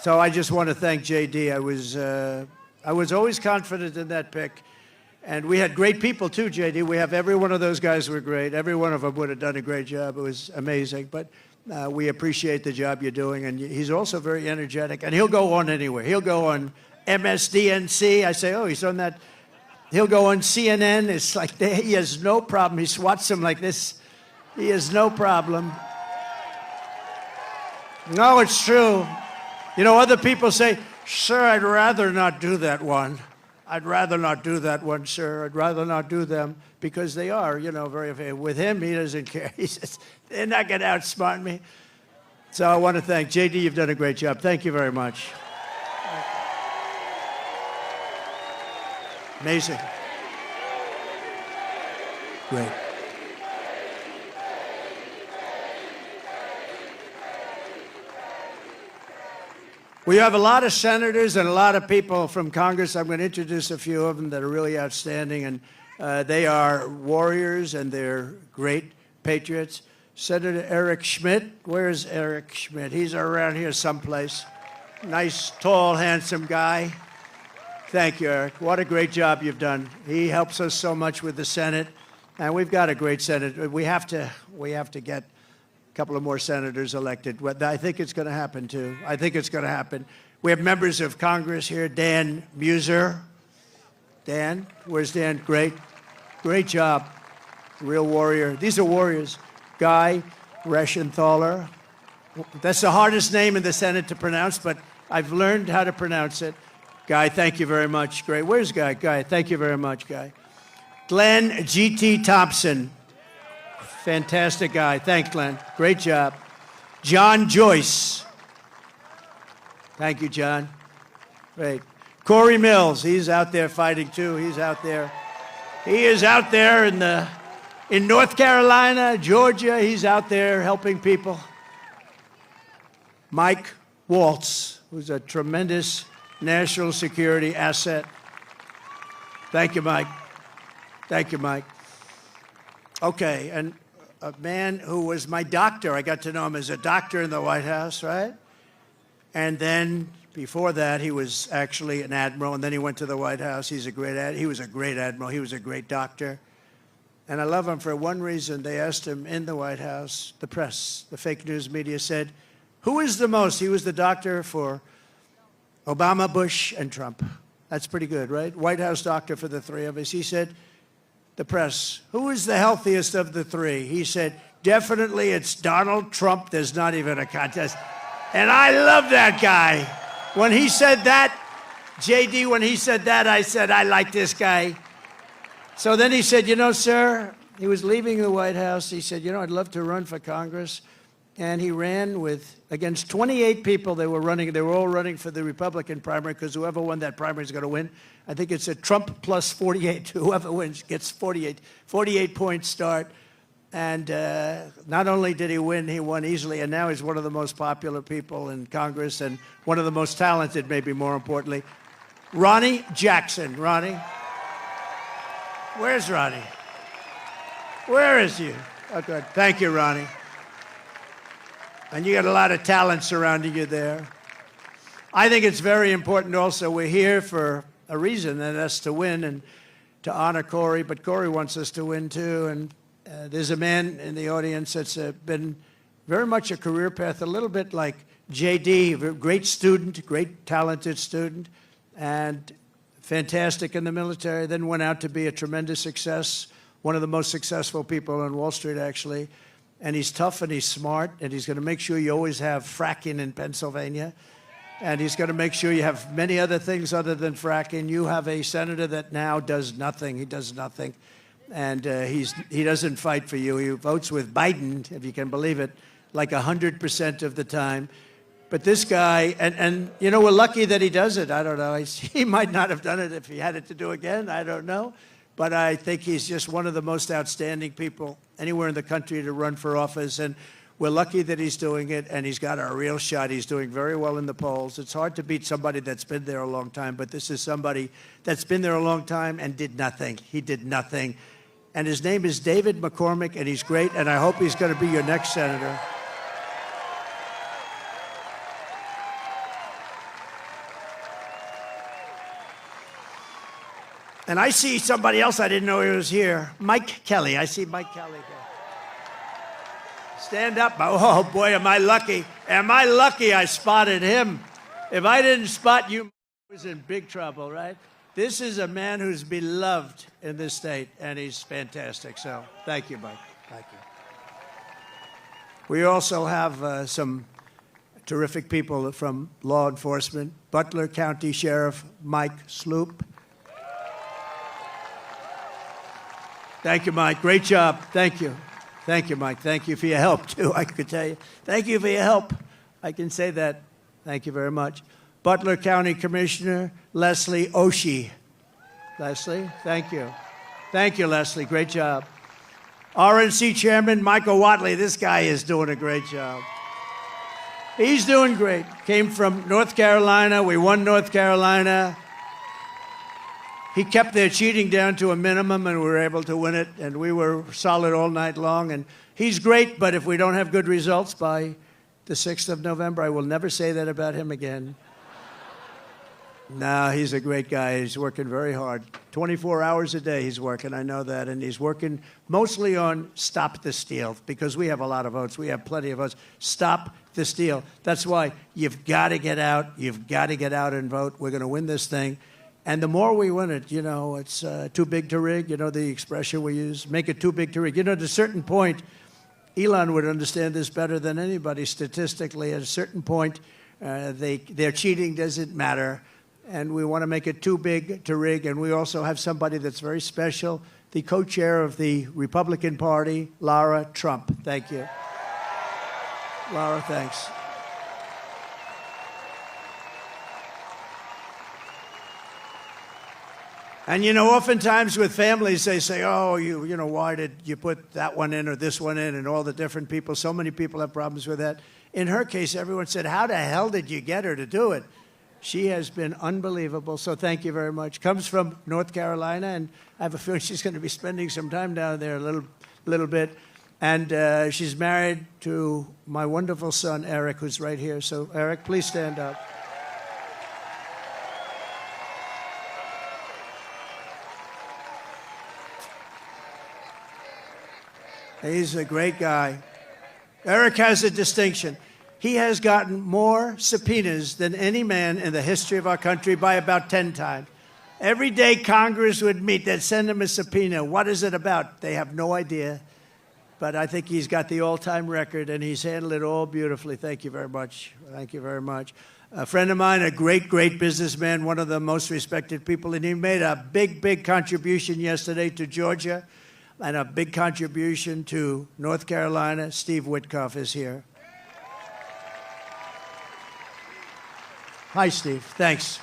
Speaker 1: So I just want to thank JD. I was always confident in that pick. And we had great people too, JD. We have every one of those guys were great. Every one of them would have done a great job. It was amazing. But we appreciate the job you're doing. And he's also very energetic. And he'll go on anywhere. He'll go on MSDNC. I say, oh, he's on that. He'll go on CNN. It's like he has no problem. He swats them like this. He has no problem. No, it's true. Other people say, sir, I'd rather not do that one. I'd rather not do that one, sir. I'd rather not do them because they are, very. With him, he doesn't care. He says, they're not going to outsmart me. So I want to thank J.D. You've done a great job. Thank you very much. Amazing. Great. We have a lot of senators and a lot of people from Congress. I'm going to introduce a few of them that are really outstanding, and they are warriors and they're great patriots. Senator Eric Schmidt. Where's Eric Schmidt? He's around here someplace. Nice, tall, handsome guy. Thank you, Eric. What a great job you've done. He helps us so much with the Senate, and we've got a great Senate. We have to get a couple of more senators elected. I think it's going to happen, too. I think it's going to happen. We have members of Congress here. Dan Muser. Dan, where's Dan? Great. Great job. Real warrior. These are warriors. Guy Reschenthaler. That's the hardest name in the Senate to pronounce, but I've learned how to pronounce it. Guy, thank you very much. Great. Where's Guy? Guy, thank you very much, Guy. Glenn G.T. Thompson. Fantastic guy. Thanks, Glenn. Great job. John Joyce. Thank you, John. Great. Corey Mills. He's out there fighting, too. He's out there. He is out there in North Carolina, Georgia. He's out there helping people. Mike Waltz, who's a tremendous national security asset. Thank you, Mike. Thank you, Mike. Okay, and a man who was my doctor. I got to know him as a doctor in the White House, right? And then before that, he was actually an admiral, and then he went to the White House. He was a great admiral. He was a great doctor. And I love him for one reason. They asked him in the White House, the press, the fake news media said, who is the most? He was the doctor for Obama, Bush, and Trump. That's pretty good, right? White House doctor for the three of us. He said, the press, who is the healthiest of the three? He said, definitely it's Donald Trump. There's not even a contest. And I love that guy. When he said that, J.D., when he said that, I said, I like this guy. So then he said, sir, he was leaving the White House. He said, I'd love to run for Congress. And he ran against 28 people. They were all running for the Republican primary because whoever won that primary is going to win. I think it's a Trump plus 48. Whoever wins gets 48-point start. And not only did he win, he won easily. And now he's one of the most popular people in Congress and one of the most talented, maybe more importantly. Ronnie Jackson. Ronnie? Where's Ronnie? Where is he? Oh, good. Thank you, Ronnie. And you got a lot of talent surrounding you there. I think it's very important also. We're here for a reason, and that's to win and to honor Corey. But Corey wants us to win, too. And there's a man in the audience that's been very much a career path, a little bit like J.D., great student, great talented student, and fantastic in the military, then went out to be a tremendous success, one of the most successful people on Wall Street, actually. And he's tough and he's smart, and he's going to make sure you always have fracking in Pennsylvania. And he's going to make sure you have many other things other than fracking. You have a senator that now does nothing. He does nothing. And he doesn't fight for you. He votes with Biden, if you can believe it, like 100% of the time. But this guy, and we're lucky that he does it. I don't know. He might not have done it if he had it to do again. I don't know. But I think he's just one of the most outstanding people anywhere in the country to run for office. And we're lucky that he's doing it, and he's got a real shot. He's doing very well in the polls. It's hard to beat somebody that's been there a long time, but this is somebody that's been there a long time and did nothing. He did nothing. And his name is David McCormick, and he's great, and I hope he's going to be your next senator. And I see somebody else I didn't know he was here. Mike Kelly. I see Mike Kelly here. Stand up. Oh, boy, am I lucky. Am I lucky I spotted him? If I didn't spot you, I was in big trouble, right? This is a man who's beloved in this state, and he's fantastic. So thank you, Mike. Thank you. We also have some terrific people from law enforcement. Butler County Sheriff Mike Sloop. Thank you, Mike. Great job. Thank you. Thank you, Mike. Thank you for your help, too, I could tell you. Thank you for your help. I can say that. Thank you very much. Butler County Commissioner Leslie Oshie. Leslie, thank you. Thank you, Leslie. Great job. RNC Chairman Michael Watley. This guy is doing a great job. He's doing great. Came from North Carolina. We won North Carolina. He kept their cheating down to a minimum, and we were able to win it, and we were solid all night long. And he's great, but if we don't have good results by the 6th of November, I will never say that about him again. No, he's a great guy. He's working very hard. 24 hours a day he's working, I know that. And he's working mostly on Stop the Steal, because we have a lot of votes. We have plenty of votes. Stop the steal. That's why you've got to get out. You've got to get out and vote. We're going to win this thing. And the more we win it, it's too big to rig. You know the expression we use? Make it too big to rig. At a certain point, Elon would understand this better than anybody statistically. At a certain point, their cheating doesn't matter. And we want to make it too big to rig. And we also have somebody that's very special, the co-chair of the Republican Party, Lara Trump. Thank you. Lara, thanks. And, oftentimes with families, they say, oh, why did you put that one in or this one in, and all the different people. So many people have problems with that. In her case, everyone said, how the hell did you get her to do it? She has been unbelievable, so thank you very much. Comes from North Carolina, and I have a feeling she's going to be spending some time down there a little bit. And she's married to my wonderful son, Eric, who's right here. So, Eric, please stand up. He's a great guy. Eric has a distinction. He has gotten more subpoenas than any man in the history of our country by about 10 times. Every day Congress would meet, they'd send him a subpoena. What is it about? They have no idea. But I think he's got the all-time record, and he's handled it all beautifully. Thank you very much. Thank you very much. A friend of mine, a great, great businessman, one of the most respected people, and he made a big, big contribution yesterday to Georgia and a big contribution to North Carolina. Steve Witkoff is here. Hi, Steve. Thanks.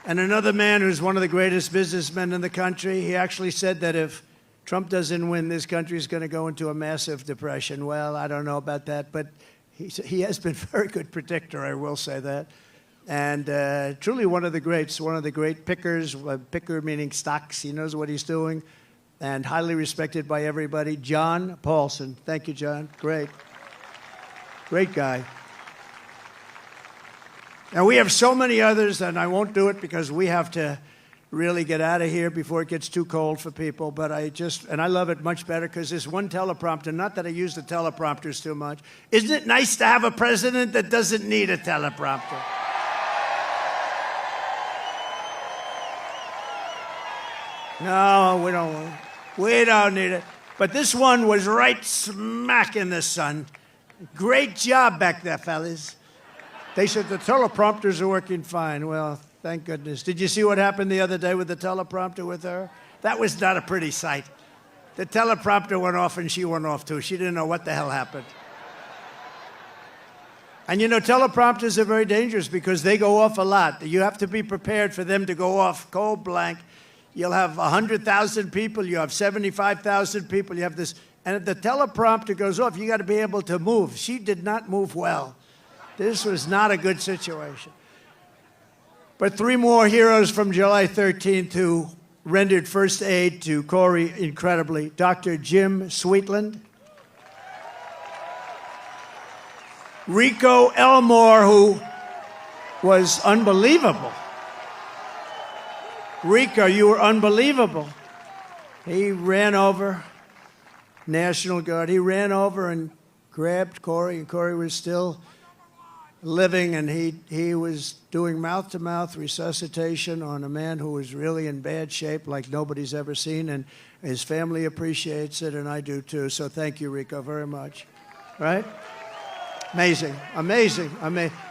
Speaker 1: And another man who's one of the greatest businessmen in the country, he actually said that if Trump doesn't win, this country is going to go into a massive depression. Well, I don't know about that, but he has been a very good predictor, I will say that. And truly one of the greats, one of the great pickers, picker meaning stocks. He knows what he's doing, and highly respected by everybody. John Paulson. Thank you, John. Great. Great guy. Now, we have so many others, and I won't do it because we have to really get out of here before it gets too cold for people. But I love it much better because there's one teleprompter. Not that I use the teleprompters too much. Isn't it nice to have a president that doesn't need a teleprompter? No, we don't need it. But this one was right smack in the sun. Great job back there, fellas. They said the teleprompters are working fine. Well, thank goodness. Did you see what happened the other day with the teleprompter with her? That was not a pretty sight. The teleprompter went off and she went off too. She didn't know what the hell happened. And teleprompters are very dangerous because they go off a lot. You have to be prepared for them to go off cold blank. You'll have 100,000 people. You have 75,000 people. You have this. And if the teleprompter goes off, you got to be able to move. She did not move well. This was not a good situation. But 3 more heroes from July 13th who rendered first aid to Corey incredibly. Dr. Jim Sweetland. Rico Elmore, who was unbelievable. Rico, you were unbelievable. He ran over, National Guard. He ran over and grabbed Corey, and Corey was still living, and he was doing mouth-to-mouth resuscitation on a man who was really in bad shape like nobody's ever seen, and his family appreciates it, and I do too. So thank you, Rico, very much. Right? Amazing, amazing,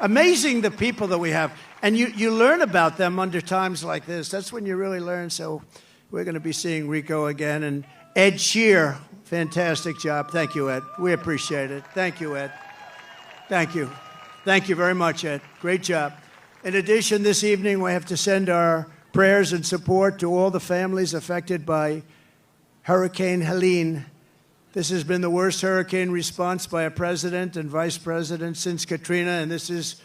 Speaker 1: amazing the people that we have. And you learn about them under times like this. That's when you really learn. So we're going to be seeing Rico again. And Ed Shear, fantastic job. Thank you, Ed. We appreciate it. Thank you, Ed. Thank you. Thank you very much, Ed. Great job. In addition, this evening, we have to send our prayers and support to all the families affected by Hurricane Helene. This has been the worst hurricane response by a president and vice president since Katrina, and this is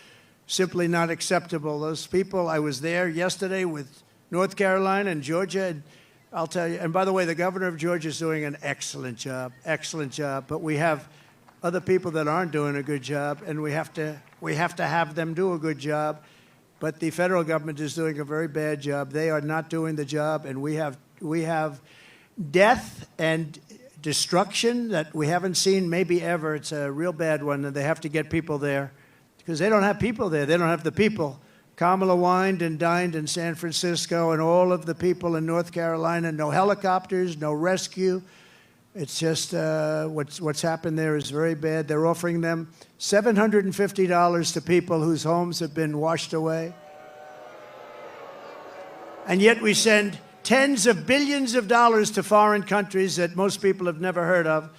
Speaker 1: simply not acceptable. Those people, I was there yesterday with North Carolina and Georgia, and I'll tell you, and by the way, the governor of Georgia is doing an excellent job, but we have other people that aren't doing a good job, and we have to have them do a good job. But the federal government is doing a very bad job. They are not doing the job, and we have death and destruction that we haven't seen maybe ever. It's a real bad one, and they have to get people there because they don't have people there. They don't have the people. Kamala wined and dined in San Francisco, and all of the people in North Carolina, no helicopters, no rescue. It's just what's happened there is very bad. They're offering them $750 to people whose homes have been washed away. And yet we send tens of billions of dollars to foreign countries that most people have never heard of.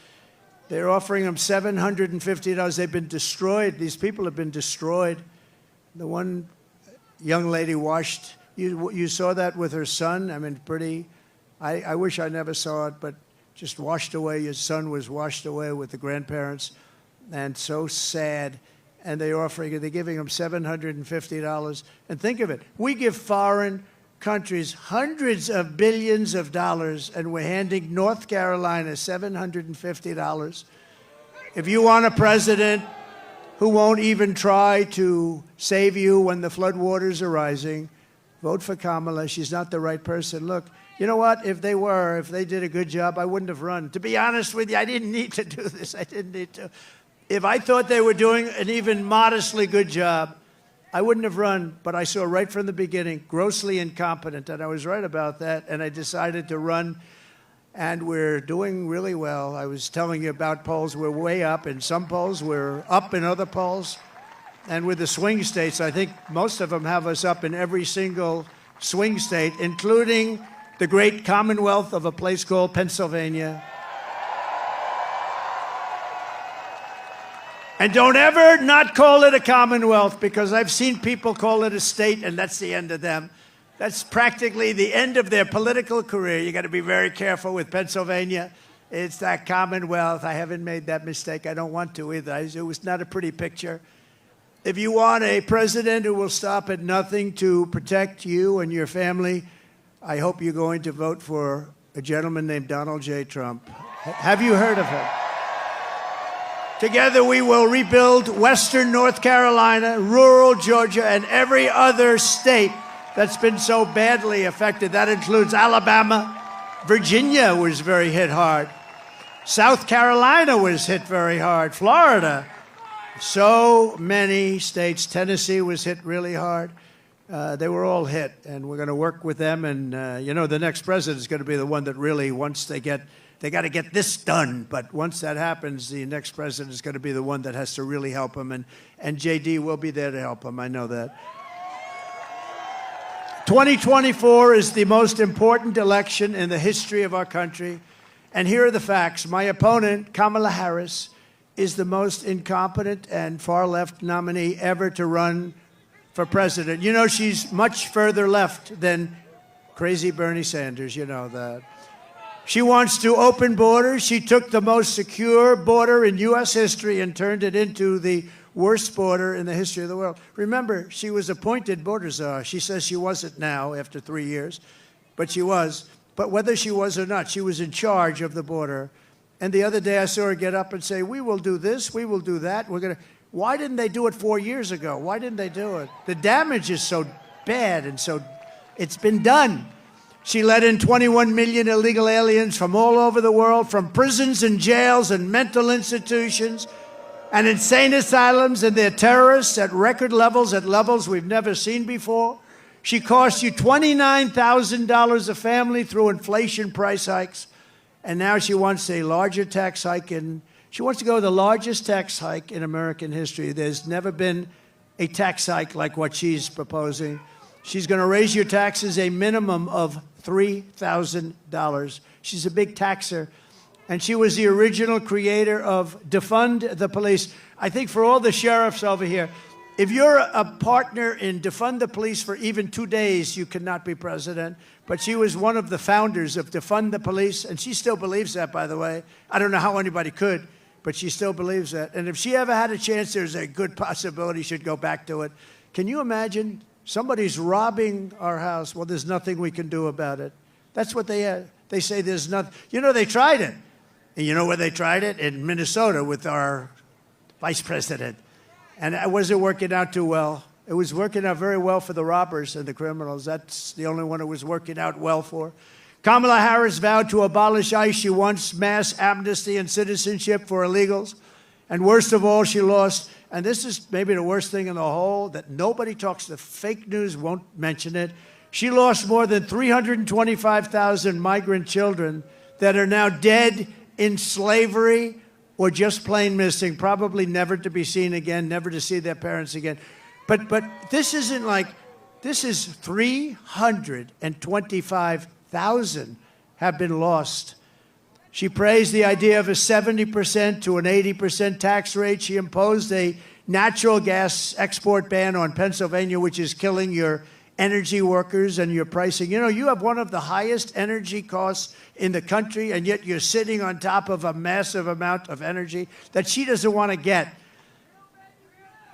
Speaker 1: They're offering them $750. They've been destroyed. These people have been destroyed. The one young lady washed, you saw that with her son. I mean, pretty, I wish I never saw it, but just washed away. His son was washed away with the grandparents, and so sad. And they're giving them $750. And think of it, we give foreign countries hundreds of billions of dollars, and we're handing North Carolina $750. If you want a president who won't even try to save you when the floodwaters are rising, vote for Kamala. She's not the right person. Look, you know what? If they did a good job, I wouldn't have run. To be honest with you, I didn't need to do this. I didn't need to. If I thought they were doing an even modestly good job, I wouldn't have run, but I saw right from the beginning, grossly incompetent, and I was right about that, and I decided to run, and we're doing really well. I was telling you about polls. We're way up in some polls. We're up in other polls. And with the swing states, I think most of them have us up in every single swing state, including the great commonwealth of a place called Pennsylvania. And don't ever not call it a commonwealth, because I've seen people call it a state, and that's the end of them. That's practically the end of their political career. You got to be very careful with Pennsylvania. It's that commonwealth. I haven't made that mistake. I don't want to either. It was not a pretty picture. If you want a president who will stop at nothing to protect you and your family, I hope you're going to vote for a gentleman named Donald J. Trump. Have you heard of him? Together we will rebuild Western North Carolina, rural Georgia, and every other state that's been so badly affected. That includes Alabama. Virginia was very hit hard. South Carolina was hit very hard. Florida. So many states. Tennessee was hit really hard. They were all hit, and we're going to work with them. And, the next president is going to be the one that really, once they got to get this done. But once that happens, the next president is going to be the one that has to really help him. And J.D. will be there to help him. I know that. 2024 is the most important election in the history of our country. And here are the facts. My opponent, Kamala Harris, is the most incompetent and far-left nominee ever to run for president. You know, she's much further left than crazy Bernie Sanders. You know that. She wants to open borders. She took the most secure border in U.S. history and turned it into the worst border in the history of the world. Remember, she was appointed border czar. She says she wasn't now after 3 years, but she was. But whether she was or not, she was in charge of the border. And the other day I saw her get up and say, we will do this, we will do that. Why didn't they do it 4 years ago? Why didn't they do it? The damage is so bad, and so it's been done. She let in 21 million illegal aliens from all over the world, from prisons and jails and mental institutions and insane asylums, and they're terrorists at record levels, at levels we've never seen before. She cost you $29,000 a family through inflation price hikes, and now she wants a larger tax hike. She wants to go the largest tax hike in American history. There's never been a tax hike like what she's proposing. She's going to raise your taxes a minimum of $3,000. She's a big taxer. And she was the original creator of Defund the Police. I think for all the sheriffs over here, if you're a partner in Defund the Police for even 2 days, you cannot be president. But she was one of the founders of Defund the Police, and she still believes that, by the way. I don't know how anybody could, but she still believes that. And if she ever had a chance, there's a good possibility she'd go back to it. Can you imagine? Somebody's robbing our house. Well, there's nothing we can do about it. That's what they say there's nothing. You know, they tried it. And you know where they tried it? In Minnesota with our vice president. And it wasn't working out too well. It was working out very well for the robbers and the criminals. That's the only one it was working out well for. Kamala Harris vowed to abolish ICE. She wants mass amnesty and citizenship for illegals. And worst of all, she lost, and this is maybe the worst thing in the whole, that nobody talks, the fake news won't mention it. She lost more than 325,000 migrant children that are now dead in slavery or just plain missing, probably never to be seen again, never to see their parents again. But this isn't like, this is 325,000 have been lost. She praised the idea of a 70% to an 80% tax rate. She imposed a natural gas export ban on Pennsylvania, which is killing your energy workers and your pricing. You know, you have one of the highest energy costs in the country, and yet you're sitting on top of a massive amount of energy that she doesn't want to get.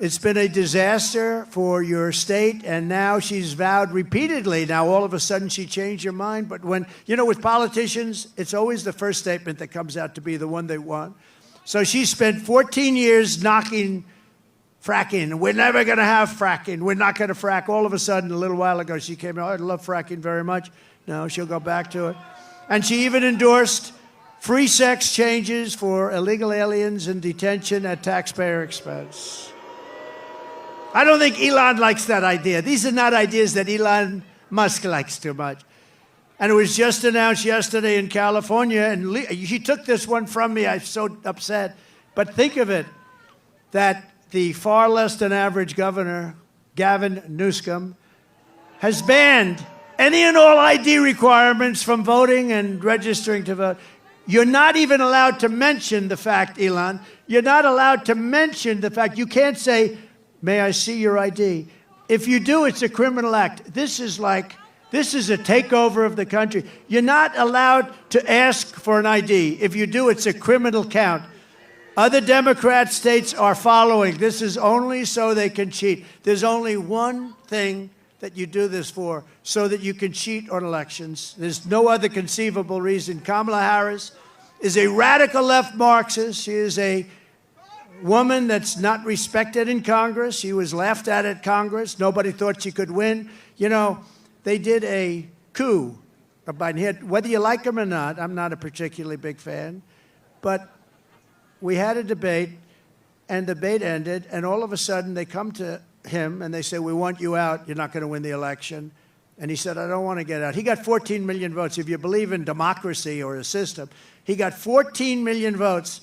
Speaker 1: It's been a disaster for your state, and now she's vowed repeatedly. Now, all of a sudden, she changed her mind. But when, you know, with politicians, it's always the first statement that comes out to be the one they want. So she spent 14 years knocking fracking. We're never going to have fracking. We're not going to frack. All of a sudden, a little while ago, she came out, I love fracking very much. No, she'll go back to it. And she even endorsed free sex changes for illegal aliens in detention at taxpayer expense. I don't think Elon likes that idea. These are not ideas that Elon Musk likes too much. And it was just announced yesterday in California, and he took this one from me. I'm so upset. But think of it, that the far less than average governor, Gavin Newsom, has banned any and all ID requirements from voting and registering to vote. You're not even allowed to mention the fact, Elon, you're not allowed to mention the fact. You can't say, may I see your ID? If you do, it's a criminal act. This is a takeover of the country. You're not allowed to ask for an ID. If you do, it's a criminal count. Other Democrat states are following. This is only so they can cheat. There's only one thing that you do this for, so that you can cheat on elections. There's no other conceivable reason. Kamala Harris is a radical left Marxist. She is a woman that's not respected in Congress. She was laughed at Congress. Nobody thought she could win. You know, they did a coup of Biden. Whether you like him or not, I'm not a particularly big fan, but we had a debate, and the debate ended, and all of a sudden they come to him and they say, we want you out. You're not going to win the election. And he said, I don't want to get out. He got 14 million votes. If you believe in democracy or a system, he got 14 million votes.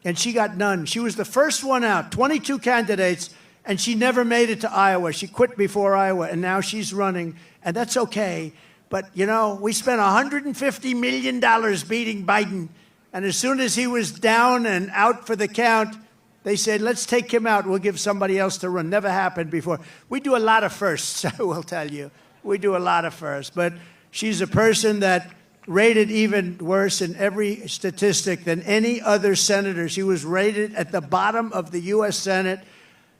Speaker 1: And she got none. She was the first one out, 22 candidates, and she never made it to Iowa. She quit before Iowa, and now she's running, and that's okay. But, you know, we spent $150 million beating Biden, and as soon as he was down and out for the count, they said, let's take him out. We'll give somebody else to run. Never happened before. We do a lot of firsts, I will tell you. We do a lot of firsts. But she's a person that rated even worse in every statistic than any other senator. She was rated at the bottom of the U.S. Senate.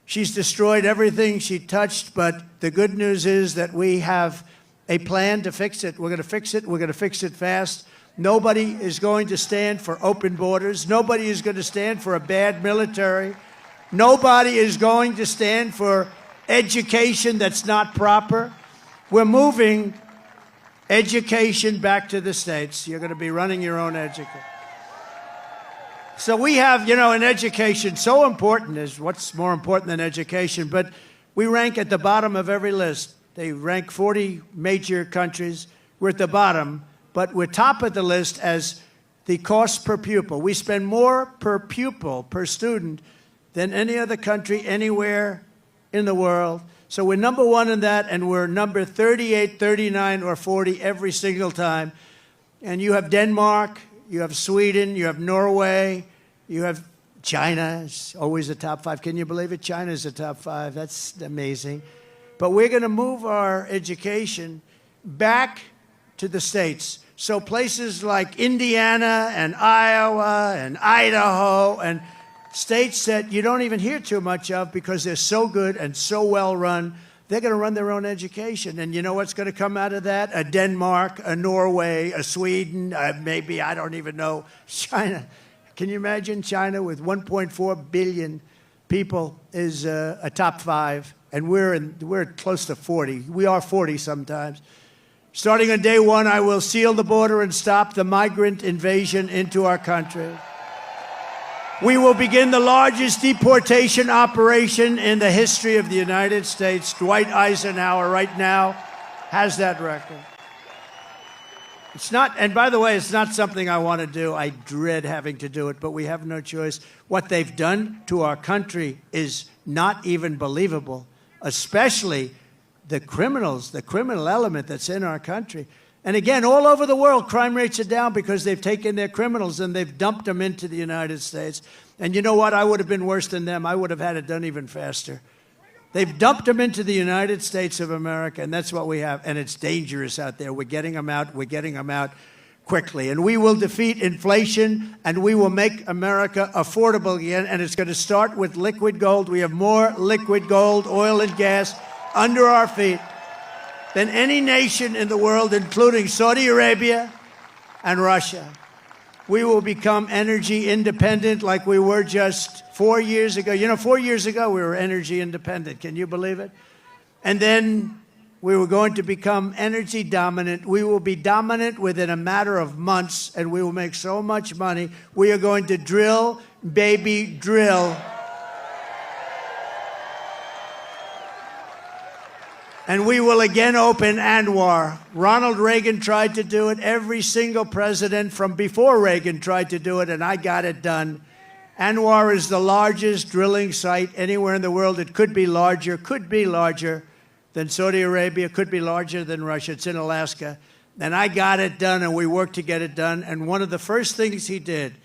Speaker 1: She's destroyed everything she touched, but the good news is that we have a plan to fix it. We're going to fix it. We're going to fix it fast. Nobody is going to stand for open borders. Nobody is going to stand for a bad military. Nobody is going to stand for education that's not proper. We're moving education back to the states. You're going to be running your own education. So we have, you know, in education, so important is what's more important than education, but we rank at the bottom of every list. They rank 40 major countries. We're at the bottom, but we're top of the list as the cost per pupil. We spend more per pupil, per student, than any other country anywhere in the world. So we're number one in that, and we're number 38, 39, or 40 every single time. And you have Denmark, you have Sweden, you have Norway, you have China. It's always a top 5. Can you believe it? China's a top 5. That's amazing. But we're going to move our education back to the states. So places like Indiana and Iowa and Idaho and states that you don't even hear too much of because they're so good and so well run, they're going to run their own education. And you know what's going to come out of that? A Denmark, a Norway, a Sweden, maybe, I don't even know, China. Can you imagine China with 1.4 billion people is a top 5, and we're close to 40. We are 40 sometimes. Starting on day 1, I will seal the border and stop the migrant invasion into our country. We will begin the largest deportation operation in the history of the United States. Dwight Eisenhower right now has that record. It's not, and by the way, it's not something I want to do. I dread having to do it, but we have no choice. What they've done to our country is not even believable, especially the criminals, the criminal element that's in our country. And again, all over the world, crime rates are down because they've taken their criminals and they've dumped them into the United States. And you know what? I would have been worse than them. I would have had it done even faster. They've dumped them into the United States of America, and that's what we have. And it's dangerous out there. We're getting them out. We're getting them out quickly. And we will defeat inflation, and we will make America affordable again. And it's going to start with liquid gold. We have more liquid gold, oil, and gas under our feet than any nation in the world, including Saudi Arabia and Russia. We will become energy independent like we were just 4 years ago. You know, 4 years ago, we were energy independent. Can you believe it? And then we were going to become energy dominant. We will be dominant within a matter of months, and we will make so much money. We are going to drill, baby, drill. And we will again open ANWR. Ronald Reagan tried to do it. Every single president from before Reagan tried to do it, and I got it done. ANWR is the largest drilling site anywhere in the world. It could be larger than Saudi Arabia, could be larger than Russia. It's in Alaska. And I got it done, and we worked to get it done. And one of the first things he did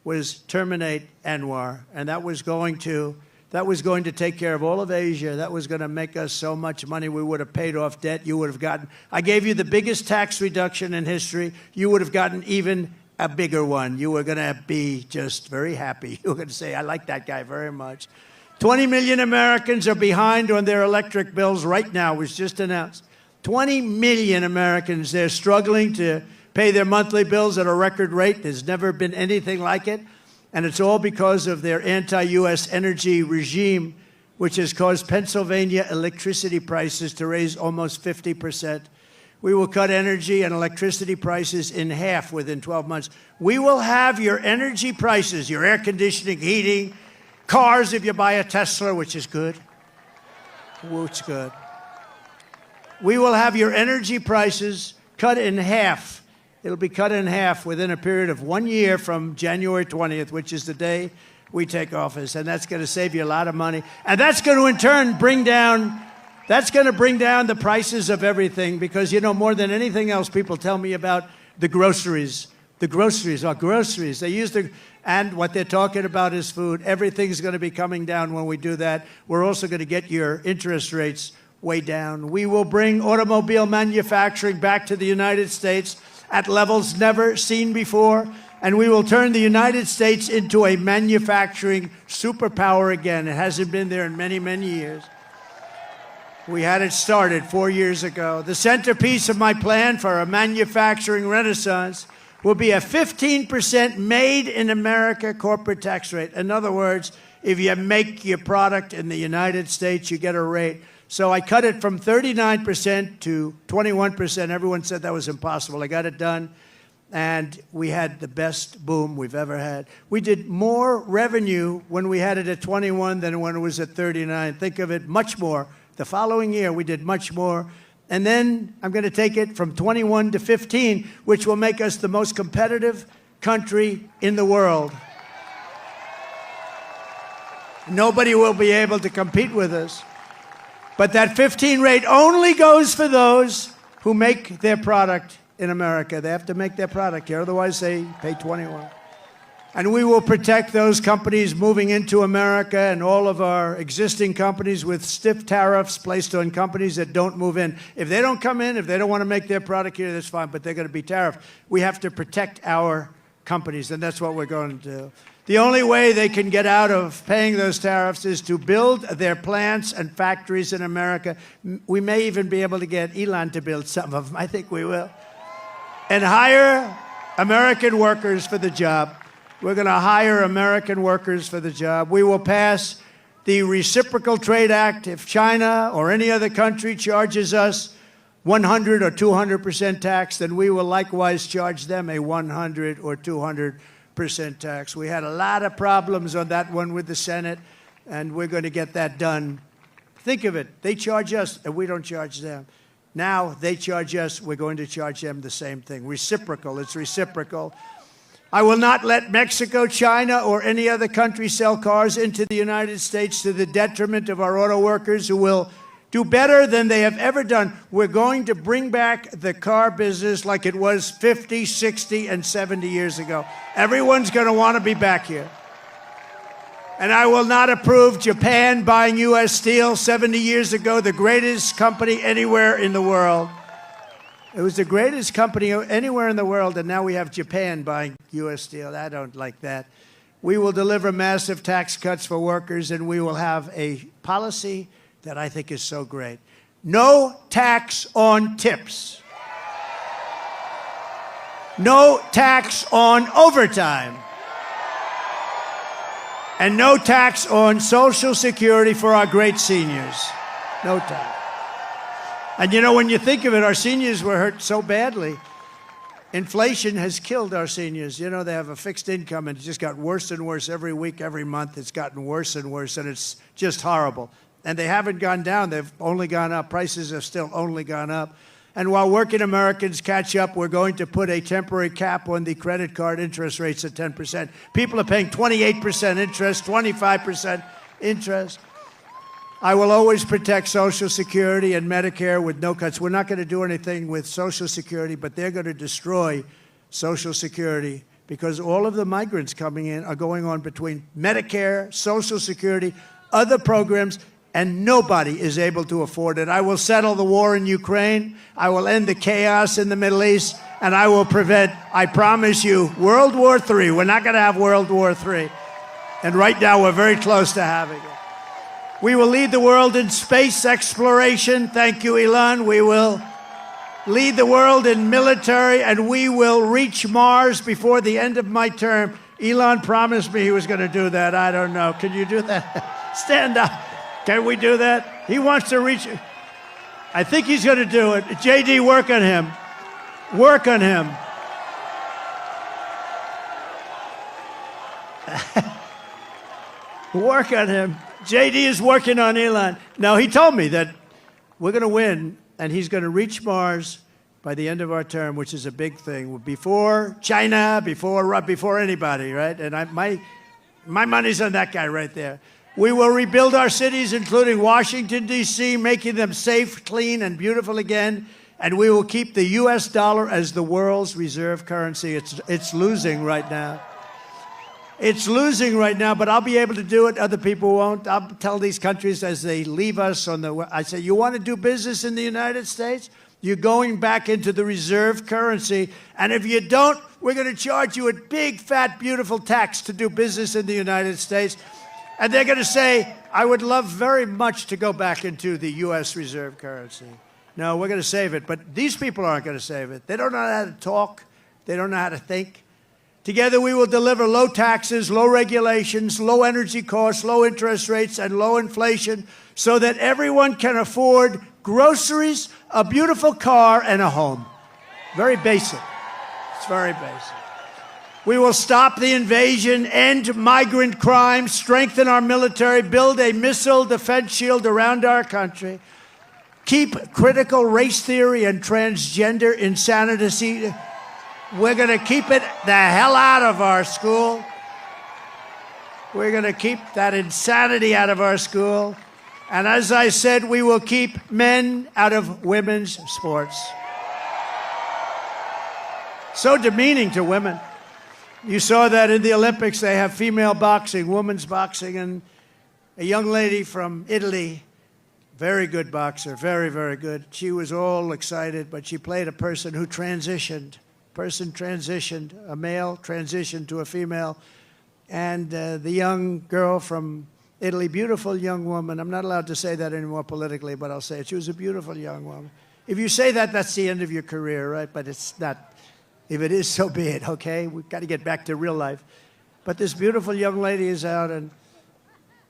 Speaker 1: was terminate ANWR, and that was going to take care of all of Asia. That was going to make us so much money. We would have paid off debt. You would have gotten, I gave you the biggest tax reduction in history. You would have gotten even a bigger one. You were going to be just very happy. You were going to say, I like that guy very much. 20 million Americans are behind on their electric bills right now. It was just announced. 20 million Americans, they're struggling to pay their monthly bills at a record rate. There's never been anything like it. And it's all because of their anti-U.S. energy regime, which has caused Pennsylvania electricity prices to raise almost 50%. We will cut energy and electricity prices in half within 12 months. We will have your energy prices, your air conditioning, heating, cars if you buy a Tesla, which is good. Which is good. We will have your energy prices cut in half. It'll be cut in half within a period of 1 year from January 20th, which is the day we take office. And that's going to save you a lot of money. And that's going to, in turn, bring down the prices of everything because, you know, more than anything else, people tell me about the groceries. The groceries are groceries. They use and what they're talking about is food. Everything's going to be coming down when we do that. We're also going to get your interest rates way down. We will bring automobile manufacturing back to the United States at levels never seen before, and we will turn the United States into a manufacturing superpower again. It hasn't been there in many, many years. We had it started 4 years ago. The centerpiece of my plan for a manufacturing renaissance will be a 15% made in America corporate tax rate. In other words, if you make your product in the United States, you get a rate. So I cut it from 39% to 21%. Everyone said that was impossible. I got it done, and we had the best boom we've ever had. We did more revenue when we had it at 21 than when it was at 39. Think of it, much more. The following year, we did much more. And then I'm going to take it from 21 to 15, which will make us the most competitive country in the world. Nobody will be able to compete with us. But that 15 rate only goes for those who make their product in America. They have to make their product here, otherwise they pay 21. And we will protect those companies moving into America and all of our existing companies with stiff tariffs placed on companies that don't move in. If they don't come in, if they don't want to make their product here, that's fine, but they're going to be tariffed. We have to protect our companies, and that's what we're going to do. The only way they can get out of paying those tariffs is to build their plants and factories in America. We may even be able to get Elon to build some of them. I think we will. And hire American workers for the job. We're going to hire American workers for the job. We will pass the Reciprocal Trade Act. If China or any other country charges us 100 or 200% tax, then we will likewise charge them a 100 or 200% tax. We had a lot of problems on that one with the Senate, and we're going to get that done. Think of it. They charge us, and we don't charge them. Now they charge us, we're going to charge them the same thing. Reciprocal, it's reciprocal. I will not let Mexico, China, or any other country sell cars into the United States to the detriment of our auto workers who will do better than they have ever done. We're going to bring back the car business like it was 50, 60, and 70 years ago. Everyone's going to want to be back here. And I will not approve Japan buying U.S. Steel 70 years ago, the greatest company anywhere in the world. It was the greatest company anywhere in the world, and now we have Japan buying U.S. Steel. I don't like that. We will deliver massive tax cuts for workers, and we will have a policy that I think is so great. No tax on tips. No tax on overtime. And no tax on Social Security for our great seniors. No tax. And you know, when you think of it, our seniors were hurt so badly. Inflation has killed our seniors. You know, they have a fixed income, and it just got worse and worse every week, every month. It's gotten worse and worse, and it's just horrible. And they haven't gone down. They've only gone up. Prices have still only gone up. And while working Americans catch up, we're going to put a temporary cap on the credit card interest rates at 10%. People are paying 28% interest, 25% interest. I will always protect Social Security and Medicare with no cuts. We're not going to do anything with Social Security, but they're going to destroy Social Security because all of the migrants coming in are going on between Medicare, Social Security, other programs, and nobody is able to afford it. I will settle the war in Ukraine. I will end the chaos in the Middle East, and I will prevent, I promise you, World War III. We're not going to have World War III. And right now, we're very close to having it. We will lead the world in space exploration. Thank you, Elon. We will lead the world in military, and we will reach Mars before the end of my term. Elon promised me he was going to do that. I don't know. Can you do that? Stand up. Can we do that? He wants to reach. I think he's going to do it. JD, work on him. Work on him. Work on him. JD is working on Elon. Now, he told me that we're going to win, and he's going to reach Mars by the end of our term, which is a big thing. Before China, before anybody, right? And my money's on that guy right there. We will rebuild our cities, including Washington, D.C., making them safe, clean, and beautiful again. And we will keep the U.S. dollar as the world's reserve currency. It's losing right now. It's losing right now, but I'll be able to do it. Other people won't. I'll tell these countries as they leave us I say, you want to do business in the United States? You're going back into the reserve currency. And if you don't, we're going to charge you a big, fat, beautiful tax to do business in the United States. And they're going to say, I would love very much to go back into the U.S. reserve currency. No, we're going to save it. But these people aren't going to save it. They don't know how to talk. They don't know how to think. Together, we will deliver low taxes, low regulations, low energy costs, low interest rates, and low inflation so that everyone can afford groceries, a beautiful car, and a home. Very basic. It's very basic. We will stop the invasion, end migrant crime, strengthen our military, build a missile defense shield around our country, keep critical race theory and transgender insanity. We're going to keep it the hell out of our school. We're going to keep that insanity out of our school. And as I said, we will keep men out of women's sports. So demeaning to women. You saw that in the Olympics. They have female boxing, women's boxing, and a young lady from Italy, very good boxer, very, very good. She was all excited, but she played a person who transitioned. A male transitioned to a female. And the young girl from Italy, beautiful young woman. I'm not allowed to say that anymore politically, but I'll say it. She was a beautiful young woman. If you say that, that's the end of your career, right? But it's not. If it is, so be it, okay? We've got to get back to real life. But this beautiful young lady is out, and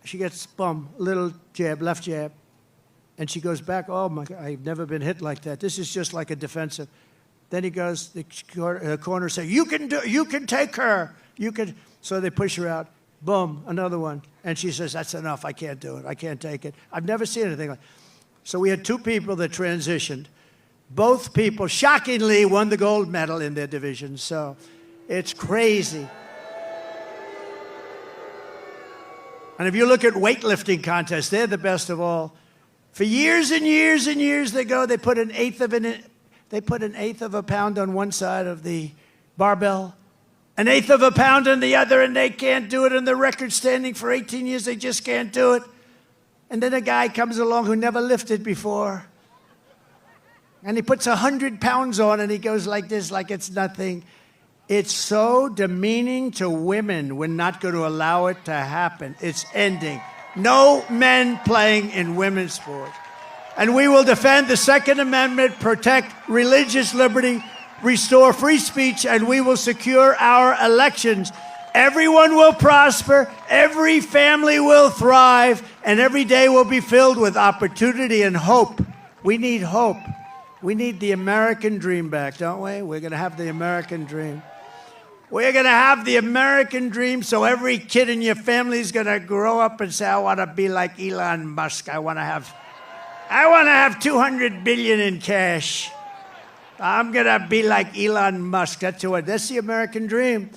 Speaker 1: she gets, little jab, left jab. And she goes back, oh, my God, I've never been hit like that. This is just like a defensive. Then he goes, the corner say, you can take her. You can. So they push her out. Boom, another one. And she says, that's enough. I can't do it. I can't take it. I've never seen anything like that. So we had two people that transitioned. Both people, shockingly, won the gold medal in their division. So it's crazy. And if you look at weightlifting contests, they're the best of all. For years and years and years they put an eighth of a pound on one side of the barbell, an eighth of a pound on the other, and they can't do it. And the record standing for 18 years, they just can't do it. And then a guy comes along who never lifted before, and he puts 100 pounds on, and he goes like this, like it's nothing. It's so demeaning to women. We're not going to allow it to happen. It's ending. No men playing in women's sports. And we will defend the Second Amendment, protect religious liberty, restore free speech, and we will secure our elections. Everyone will prosper, every family will thrive, and every day will be filled with opportunity and hope. We need hope. We need the American dream back, don't we? We're going to have the American dream. We're going to have the American dream, so every kid in your family is going to grow up and say, I want to be like Elon Musk. I want to have 200 billion in cash. I'm going to be like Elon Musk. That's the American dream.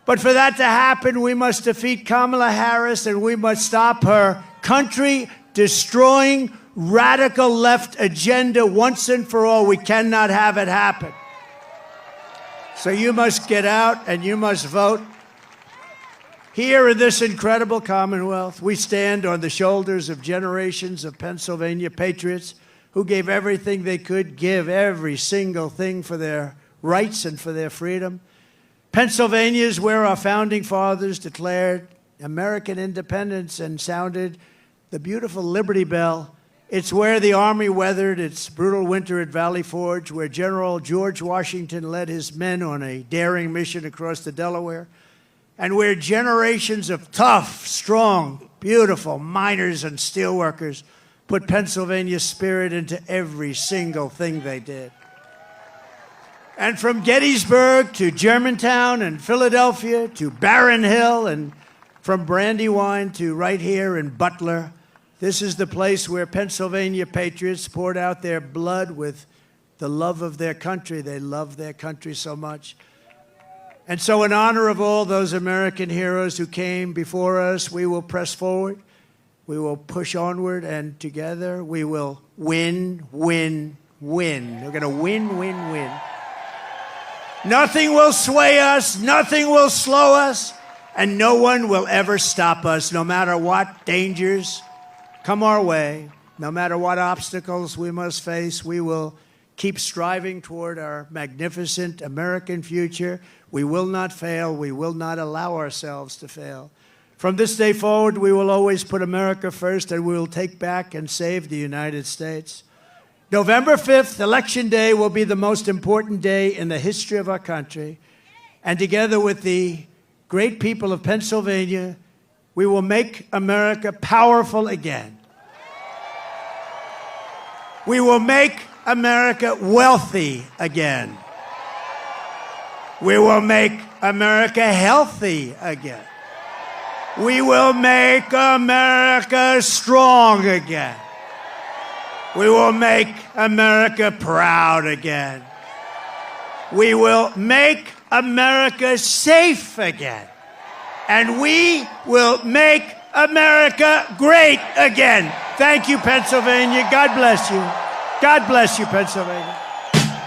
Speaker 1: But for that to happen, we must defeat Kamala Harris, and we must stop her country-destroying, radical left agenda once and for all. We cannot have it happen. So you must get out and you must vote. Here in this incredible Commonwealth, we stand on the shoulders of generations of Pennsylvania patriots who gave everything they could give, every single thing for their rights and for their freedom. Pennsylvania is where our founding fathers declared American independence and sounded the beautiful Liberty Bell. It's where the Army weathered its brutal winter at Valley Forge, where General George Washington led his men on a daring mission across the Delaware, and where generations of tough, strong, beautiful miners and steelworkers put Pennsylvania's spirit into every single thing they did. And from Gettysburg to Germantown and Philadelphia to Barron Hill, and from Brandywine to right here in Butler, this is the place where Pennsylvania patriots poured out their blood with the love of their country. They love their country so much. And so in honor of all those American heroes who came before us, we will press forward, we will push onward, and together we will win, win, win. We're going to win, win, win. Nothing will sway us, nothing will slow us, and no one will ever stop us, no matter what dangers come our way, no matter what obstacles we must face. We will keep striving toward our magnificent American future. We will not fail. We will not allow ourselves to fail. From this day forward, we will always put America first, and we will take back and save the United States. November 5th, Election Day, will be the most important day in the history of our country. And together with the great people of Pennsylvania, we will make America powerful again. We will make America wealthy again. We will make America healthy again. We will make America strong again. We will make America proud again. We will make America safe again. And we will make America great again. Thank you, Pennsylvania. God bless you. God bless you, Pennsylvania.